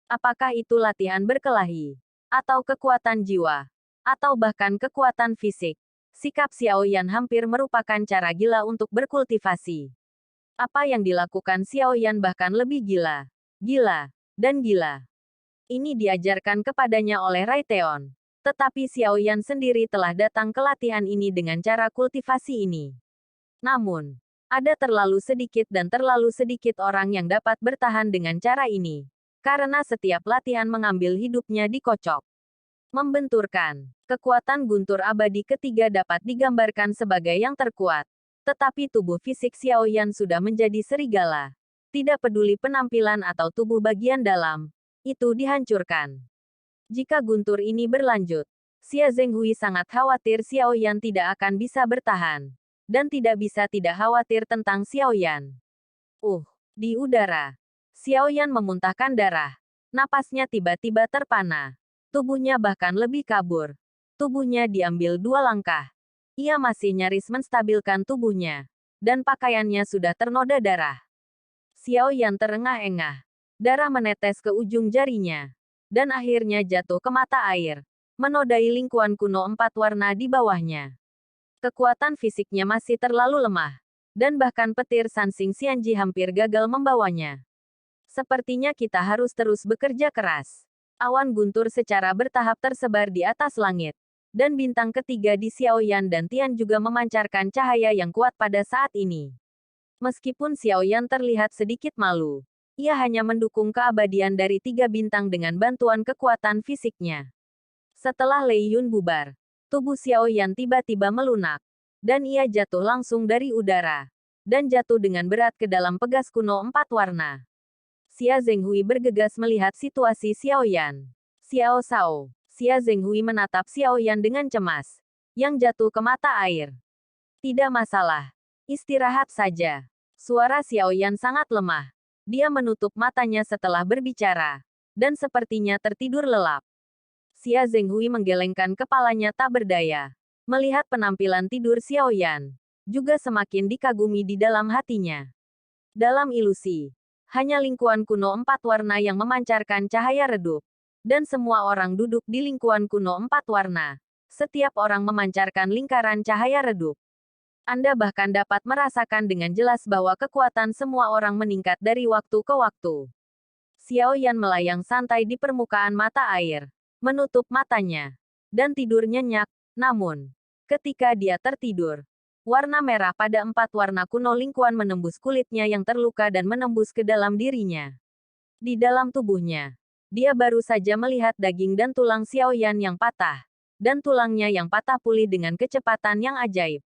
Apakah itu latihan berkelahi? Atau kekuatan jiwa? Atau bahkan kekuatan fisik? Sikap Xiao Yan hampir merupakan cara gila untuk berkultivasi. Apa yang dilakukan Xiao Yan bahkan lebih gila. Gila. Dan gila. Ini diajarkan kepadanya oleh Rai Teon. Tetapi Xiao Yan sendiri telah datang ke latihan ini dengan cara kultivasi ini. Namun, ada terlalu sedikit orang yang dapat bertahan dengan cara ini. Karena setiap latihan mengambil hidupnya dikocok. Membenturkan. Kekuatan guntur abadi ketiga dapat digambarkan sebagai yang terkuat. Tetapi tubuh fisik Xiao Yan sudah menjadi serigala. Tidak peduli penampilan atau tubuh bagian dalam, itu dihancurkan. Jika guntur ini berlanjut, Xia Zhenghui sangat khawatir Xiao Yan tidak akan bisa bertahan. Dan tidak khawatir tentang Xiao Yan. Di udara. Xiao Yan memuntahkan darah. Napasnya tiba-tiba terpana. Tubuhnya bahkan lebih kabur. Tubuhnya diambil 2 langkah. Ia masih nyaris menstabilkan tubuhnya. Dan pakaiannya sudah ternoda darah. Xiao Yan terengah-engah. Darah menetes ke ujung jarinya. Dan akhirnya jatuh ke mata air. Menodai lingkuan kuno 4 warna di bawahnya. Kekuatan fisiknya masih terlalu lemah. Dan bahkan petir Sansing Xianji hampir gagal membawanya. Sepertinya kita harus terus bekerja keras. Awan guntur secara bertahap tersebar di atas langit. Dan bintang ketiga di Xiao Yan dan Tian juga memancarkan cahaya yang kuat pada saat ini. Meskipun Xiao Yan terlihat sedikit malu, ia hanya mendukung keabadian dari 3 bintang dengan bantuan kekuatan fisiknya. Setelah Lei Yun bubar, tubuh Xiao Yan tiba-tiba melunak. Dan ia jatuh langsung dari udara. Dan jatuh dengan berat ke dalam pegas kuno 4 warna. Xia Zhenghui bergegas melihat situasi Xiao Yan. Xiao Shao. Xia Zhenghui menatap Xiao Yan dengan cemas, yang jatuh ke mata air. Tidak masalah. Istirahat saja. Suara Xiao Yan sangat lemah. Dia menutup matanya setelah berbicara. Dan sepertinya tertidur lelap. Xia Zhenghui menggelengkan kepalanya tak berdaya. Melihat penampilan tidur Xiao Yan, juga semakin dikagumi di dalam hatinya. Dalam ilusi, hanya lingkuan kuno 4 warna yang memancarkan cahaya redup. Dan semua orang duduk di lingkuan kuno 4 warna. Setiap orang memancarkan lingkaran cahaya redup. Anda bahkan dapat merasakan dengan jelas bahwa kekuatan semua orang meningkat dari waktu ke waktu. Xiao Yan melayang santai di permukaan mata air. Menutup matanya. Dan tidur nyenyak. Namun, ketika dia tertidur, warna merah pada 4 warna kuno lingkuan menembus kulitnya yang terluka dan menembus ke dalam dirinya. Di dalam tubuhnya, dia baru saja melihat daging dan tulang Xiao Yan yang patah. Dan tulangnya yang patah pulih dengan kecepatan yang ajaib.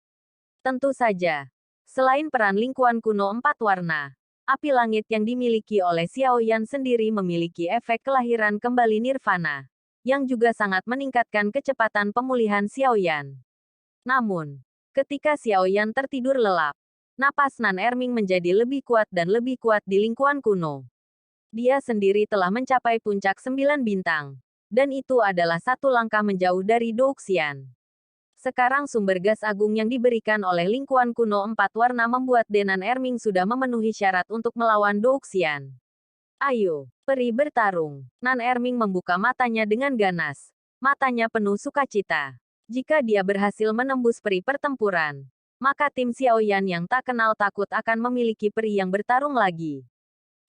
Tentu saja, selain peran lingkuan kuno 4 warna, api langit yang dimiliki oleh Xiao Yan sendiri memiliki efek kelahiran kembali nirvana, yang juga sangat meningkatkan kecepatan pemulihan Xiao Yan. Namun, ketika Xiao Yan tertidur lelap, napas Nan Erming menjadi lebih kuat dan lebih kuat di lingkuan kuno. Dia sendiri telah mencapai puncak 9 bintang. Dan itu adalah 1 langkah menjauh dari Douxian. Sekarang sumber gas agung yang diberikan oleh lingkuan kuno 4 warna membuat Nan Erming sudah memenuhi syarat untuk melawan Douxian. Ayo, peri bertarung. Nan Erming membuka matanya dengan ganas. Matanya penuh sukacita. Jika dia berhasil menembus peri pertempuran, maka tim Xiao Yan yang tak kenal takut akan memiliki peri yang bertarung lagi.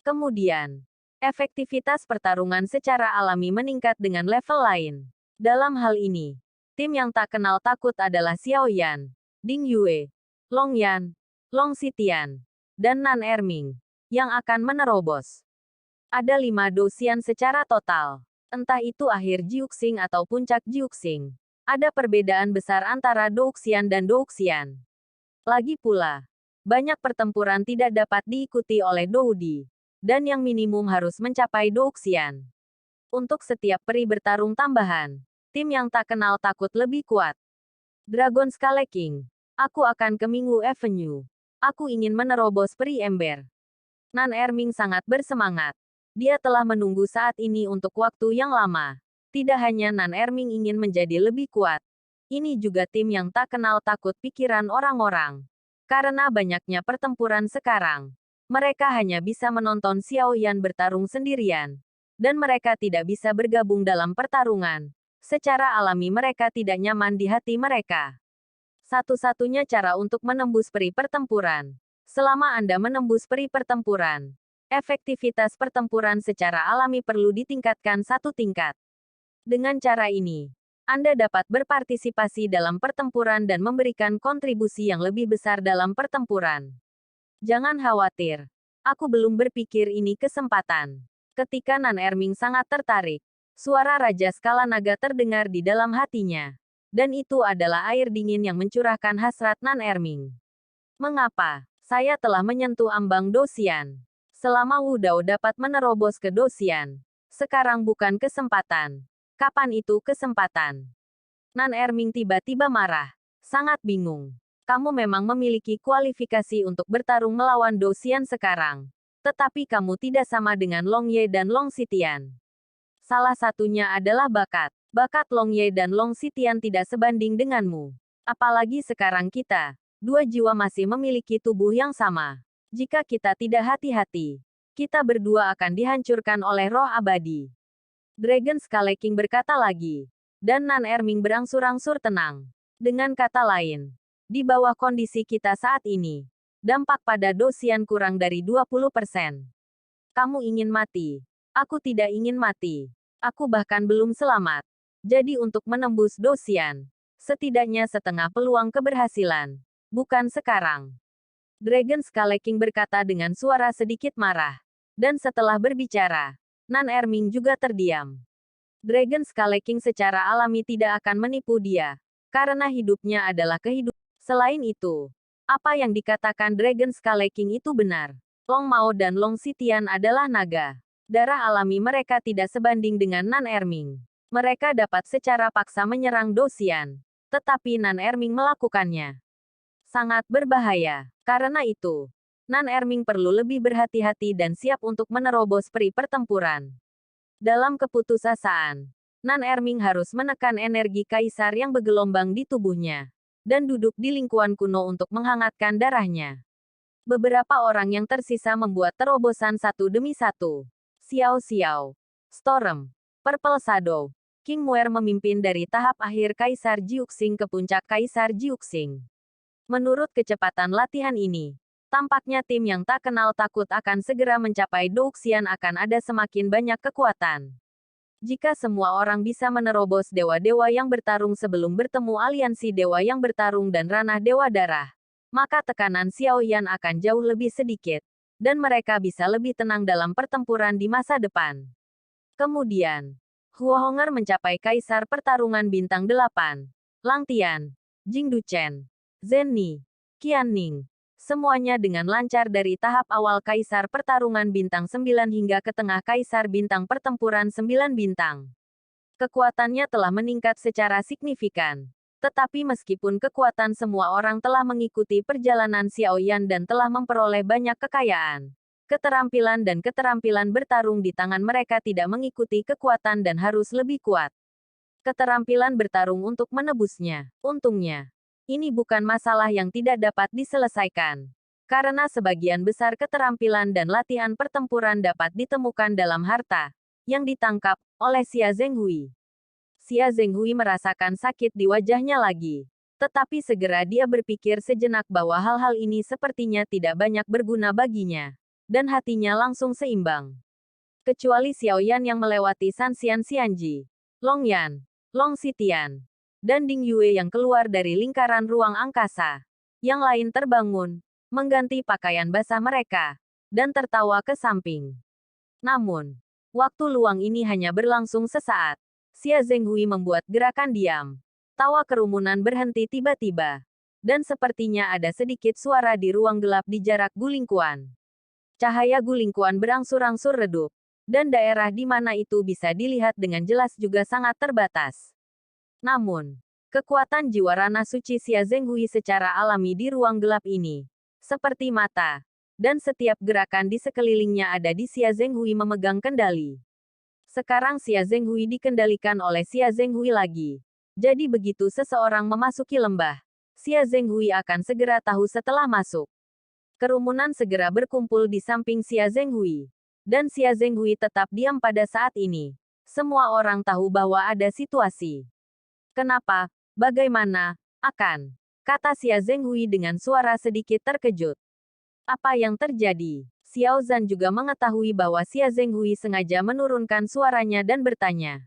Kemudian, efektivitas pertarungan secara alami meningkat dengan level lain. Dalam hal ini, tim yang tak kenal takut adalah Xiao Yan, Ding Yue, Long Yan, Long Xitian, dan Nan Erming, yang akan menerobos. Ada 5 Douxian secara total. Entah itu akhir Jiuxing atau puncak Jiuxing. Ada perbedaan besar antara Douxian dan Douxian. Lagi pula, banyak pertempuran tidak dapat diikuti oleh Doudi. dan yang minimum harus mencapai Douxian. Untuk setiap peri bertarung tambahan, tim yang tak kenal takut lebih kuat. Dragon Scale King. Aku akan ke Minggu Avenue. Aku ingin menerobos peri ember. Nan Erming sangat bersemangat. Dia telah menunggu saat ini untuk waktu yang lama. Tidak hanya Nan Erming ingin menjadi lebih kuat. Ini juga tim yang tak kenal takut pikiran orang-orang. Karena banyaknya pertempuran sekarang, mereka hanya bisa menonton Xiao Yan bertarung sendirian. Dan mereka tidak bisa bergabung dalam pertarungan. Secara alami mereka tidak nyaman di hati mereka. Satu-satunya cara untuk menembus peri pertempuran. Selama Anda menembus peri pertempuran, efektivitas pertempuran secara alami perlu ditingkatkan satu tingkat. Dengan cara ini, Anda dapat berpartisipasi dalam pertempuran dan memberikan kontribusi yang lebih besar dalam pertempuran. Jangan khawatir. Aku belum berpikir ini kesempatan. Ketika Nan Erming sangat tertarik, suara Raja Skala Naga terdengar di dalam hatinya. Dan itu adalah air dingin yang mencurahkan hasrat Nan Erming. Mengapa? Saya telah menyentuh ambang Douxian. Selama Wu Dao dapat menerobos ke Douxian. Sekarang bukan kesempatan. Kapan itu kesempatan? Nan Erming tiba-tiba marah. Sangat bingung. Kamu memang memiliki kualifikasi untuk bertarung melawan Douxian sekarang. Tetapi kamu tidak sama dengan Long Ye dan Long Xitian. Salah satunya adalah bakat. Bakat Long Ye dan Long Xitian tidak sebanding denganmu. Apalagi sekarang kita, dua jiwa masih memiliki tubuh yang sama. Jika kita tidak hati-hati, kita berdua akan dihancurkan oleh roh abadi. Dragon Scale King berkata lagi. Dan Nan Erming berangsur-angsur tenang. Dengan kata lain, di bawah kondisi kita saat ini, dampak pada Douxian kurang dari 20%. Kamu ingin mati. Aku tidak ingin mati. Aku bahkan belum selamat. Jadi untuk menembus Douxian, setidaknya setengah peluang keberhasilan. Bukan sekarang. Dragon Scale King berkata dengan suara sedikit marah. Dan setelah berbicara, Nan Erming juga terdiam. Dragon Scale King secara alami tidak akan menipu dia. Karena hidupnya adalah kehidupan. Selain itu, apa yang dikatakan Dragon Scale King itu benar. Long Mao dan Long Xitian adalah naga. Darah alami mereka tidak sebanding dengan Nan Erming. Mereka dapat secara paksa menyerang Douxian. Tetapi Nan Erming melakukannya. Sangat berbahaya. Karena itu, Nan Erming perlu lebih berhati-hati dan siap untuk menerobos peri pertempuran. Dalam keputusasaan, Nan Erming harus menekan energi kaisar yang bergelombang di tubuhnya. Dan duduk di lingkuan kuno untuk menghangatkan darahnya. Beberapa orang yang tersisa membuat terobosan satu demi satu. Xiao Xiao, Storm, Purple Shadow, King Muer memimpin dari tahap akhir Kaisar Jiuxing ke puncak Kaisar Jiuxing. Menurut kecepatan latihan ini, tampaknya tim yang tak kenal takut akan segera mencapai Douxian akan ada semakin banyak kekuatan. Jika semua orang bisa menerobos dewa-dewa yang bertarung sebelum bertemu aliansi dewa yang bertarung dan ranah dewa darah, maka tekanan Xiao Yan akan jauh lebih sedikit, dan mereka bisa lebih tenang dalam pertempuran di masa depan. Kemudian, Huo Honger mencapai Kaisar Pertarungan Bintang 8, Lang Tian, Jing Duchen, Zhen Ni, Qian Ning. Semuanya dengan lancar dari tahap awal Kaisar Pertarungan Bintang 9 hingga ke tengah Kaisar Bintang Pertempuran 9 Bintang. Kekuatannya telah meningkat secara signifikan. Tetapi meskipun kekuatan semua orang telah mengikuti perjalanan Xiao Yan dan telah memperoleh banyak kekayaan, keterampilan dan keterampilan bertarung di tangan mereka tidak mengikuti kekuatan dan harus lebih kuat. Keterampilan bertarung untuk menebusnya. Untungnya, ini bukan masalah yang tidak dapat diselesaikan. Karena sebagian besar keterampilan dan latihan pertempuran dapat ditemukan dalam harta yang ditangkap oleh Xia Zhenghui. Xia Zhenghui merasakan sakit di wajahnya lagi. Tetapi segera dia berpikir sejenak bahwa hal-hal ini sepertinya tidak banyak berguna baginya. Dan hatinya langsung seimbang. Kecuali Xiao Yan yang melewati Sanxian Xianji, Long Yan, Long Xitian, dan Ding Yue yang keluar dari lingkaran ruang angkasa. Yang lain terbangun, mengganti pakaian basah mereka, dan tertawa ke samping. Namun, waktu luang ini hanya berlangsung sesaat. Xia Zhenghui membuat gerakan diam. Tawa kerumunan berhenti tiba-tiba. Dan sepertinya ada sedikit suara di ruang gelap di jarak gulingkuan. Cahaya gulingkuan berangsur-angsur redup, dan daerah di mana itu bisa dilihat dengan jelas juga sangat terbatas. Namun, kekuatan jiwa ranah suci Xia Zhenghui secara alami di ruang gelap ini, seperti mata, dan setiap gerakan di sekelilingnya ada di Xia Zhenghui memegang kendali. Sekarang Xia Zhenghui dikendalikan oleh Xia Zhenghui lagi. Jadi begitu seseorang memasuki lembah, Xia Zhenghui akan segera tahu setelah masuk. Kerumunan segera berkumpul di samping Xia Zhenghui. Dan Xia Zhenghui tetap diam pada saat ini. Semua orang tahu bahwa ada situasi. Kenapa? Bagaimana? Akan. Kata Xia Zhenghui dengan suara sedikit terkejut. Apa yang terjadi? Xiao Zhan juga mengetahui bahwa Xia Zhenghui sengaja menurunkan suaranya dan bertanya.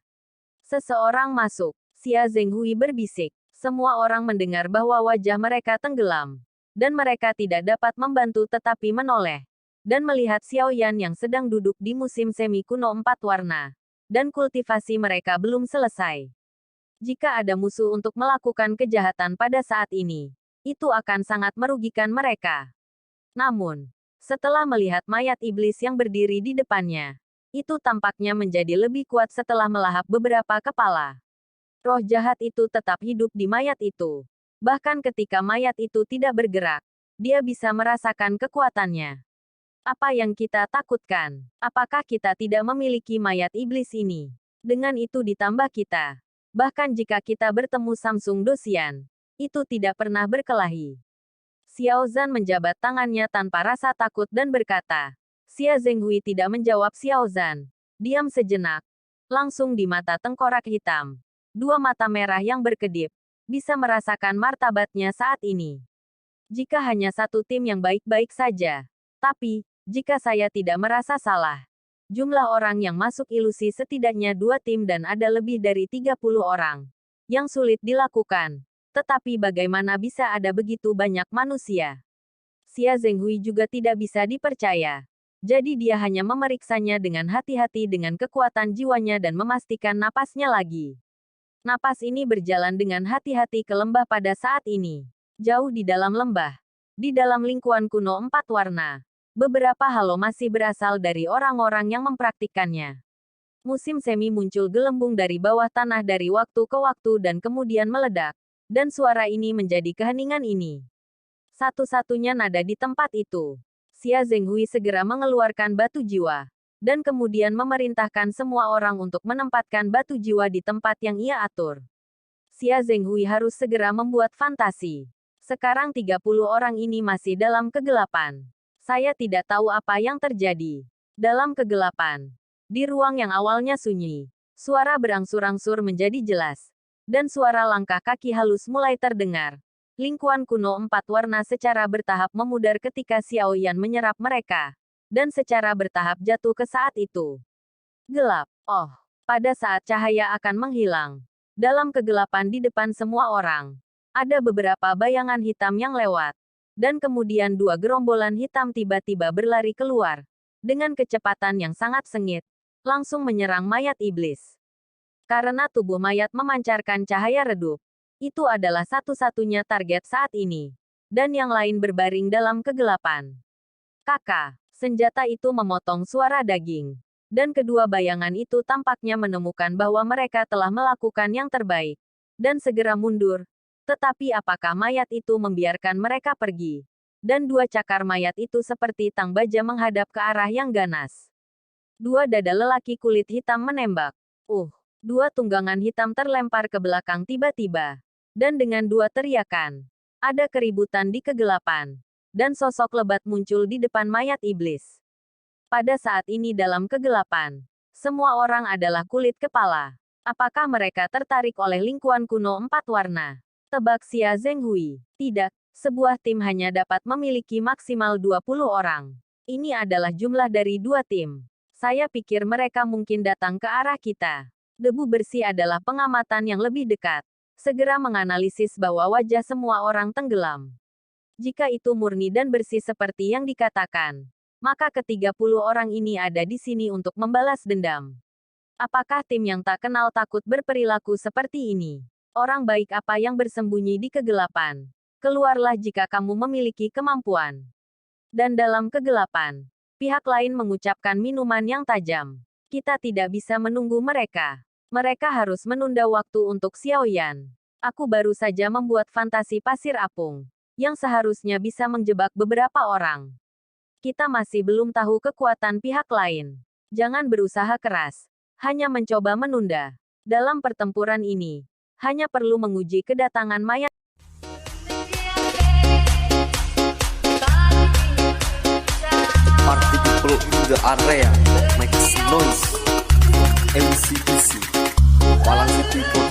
Seseorang masuk. Xia Zhenghui berbisik. Semua orang mendengar bahwa wajah mereka tenggelam. Dan mereka tidak dapat membantu tetapi menoleh. Dan melihat Xiao Yan yang sedang duduk di musim semi kuno 4 warna. Dan kultivasi mereka belum selesai. Jika ada musuh untuk melakukan kejahatan pada saat ini, itu akan sangat merugikan mereka. Namun, setelah melihat mayat iblis yang berdiri di depannya, itu tampaknya menjadi lebih kuat setelah melahap beberapa kepala. Roh jahat itu tetap hidup di mayat itu. Bahkan ketika mayat itu tidak bergerak, dia bisa merasakan kekuatannya. Apa yang kita takutkan? Apakah kita tidak memiliki mayat iblis ini? Dengan itu ditambah kita. Bahkan jika kita bertemu Samsung Dosian, itu tidak pernah berkelahi. Xiao Zhan menjabat tangannya tanpa rasa takut dan berkata. Xia Zhenghui tidak menjawab Xiao Zhan. Diam sejenak. Langsung di mata tengkorak hitam. Dua mata merah yang berkedip. Bisa merasakan martabatnya saat ini. Jika hanya satu tim yang baik-baik saja. Tapi, jika saya tidak merasa salah. Jumlah orang yang masuk ilusi setidaknya 2 tim dan ada lebih dari 30 orang. Yang sulit dilakukan. Tetapi bagaimana bisa ada begitu banyak manusia? Xia Zhenghui juga tidak bisa dipercaya. Jadi dia hanya memeriksanya dengan hati-hati dengan kekuatan jiwanya dan memastikan napasnya lagi. Napas ini berjalan dengan hati-hati ke lembah pada saat ini. Jauh di dalam lembah. Di dalam lingkuan kuno 4 warna. Beberapa halo masih berasal dari orang-orang yang mempraktikkannya. Musim semi muncul gelembung dari bawah tanah dari waktu ke waktu dan kemudian meledak. Dan suara ini menjadi keheningan ini. Satu-satunya nada di tempat itu. Xia Zhenghui segera mengeluarkan batu jiwa. Dan kemudian memerintahkan semua orang untuk menempatkan batu jiwa di tempat yang ia atur. Xia Zhenghui harus segera membuat fantasi. Sekarang 30 orang ini masih dalam kegelapan. Saya tidak tahu apa yang terjadi. Dalam kegelapan. Di ruang yang awalnya sunyi. Suara berangsur-angsur menjadi jelas. Dan suara langkah kaki halus mulai terdengar. Lingkuan kuno 4 warna secara bertahap memudar ketika Xiao Yan menyerap mereka. Dan secara bertahap jatuh ke saat itu. Gelap. Oh. Pada saat cahaya akan menghilang. Dalam kegelapan di depan semua orang. Ada beberapa bayangan hitam yang lewat. Dan kemudian 2 gerombolan hitam tiba-tiba berlari keluar. Dengan kecepatan yang sangat sengit. Langsung menyerang mayat iblis. Karena tubuh mayat memancarkan cahaya redup. Itu adalah satu-satunya target saat ini. Dan yang lain berbaring dalam kegelapan. Kakak, senjata itu memotong suara daging. Dan kedua bayangan itu tampaknya menemukan bahwa mereka telah melakukan yang terbaik. Dan segera mundur. Tetapi apakah mayat itu membiarkan mereka pergi? Dan 2 cakar mayat itu seperti tang baja menghadap ke arah yang ganas. 2 dada lelaki kulit hitam menembak. 2 tunggangan hitam terlempar ke belakang tiba-tiba. Dan dengan 2 teriakan. Ada keributan di kegelapan. Dan sosok lebat muncul di depan mayat iblis. Pada saat ini dalam kegelapan. Semua orang adalah kulit kepala. Apakah mereka tertarik oleh lingkuan kuno 4 warna? Tebak Xia Zhenghui. Tidak, sebuah tim hanya dapat memiliki maksimal 20 orang. Ini adalah jumlah dari 2 tim. Saya pikir mereka mungkin datang ke arah kita. Debu bersih adalah pengamatan yang lebih dekat. Segera menganalisis bahwa wajah semua orang tenggelam. Jika itu murni dan bersih seperti yang dikatakan, maka ke-30 orang ini ada di sini untuk membalas dendam. Apakah tim yang tak kenal takut berperilaku seperti ini? Orang baik apa yang bersembunyi di kegelapan? Keluarlah jika kamu memiliki kemampuan. Dan dalam kegelapan, Pihak lain mengucapkan minuman yang tajam. Kita tidak bisa menunggu mereka. Mereka harus menunda waktu untuk Xiaoyan. Aku baru saja membuat fantasi pasir apung, yang seharusnya bisa menjebak beberapa orang. Kita masih belum tahu kekuatan pihak lain. Jangan berusaha keras. Hanya mencoba menunda. Dalam pertempuran ini, hanya perlu menguji kedatangan mayat. Party people in the area make noise. MCPC, Walang people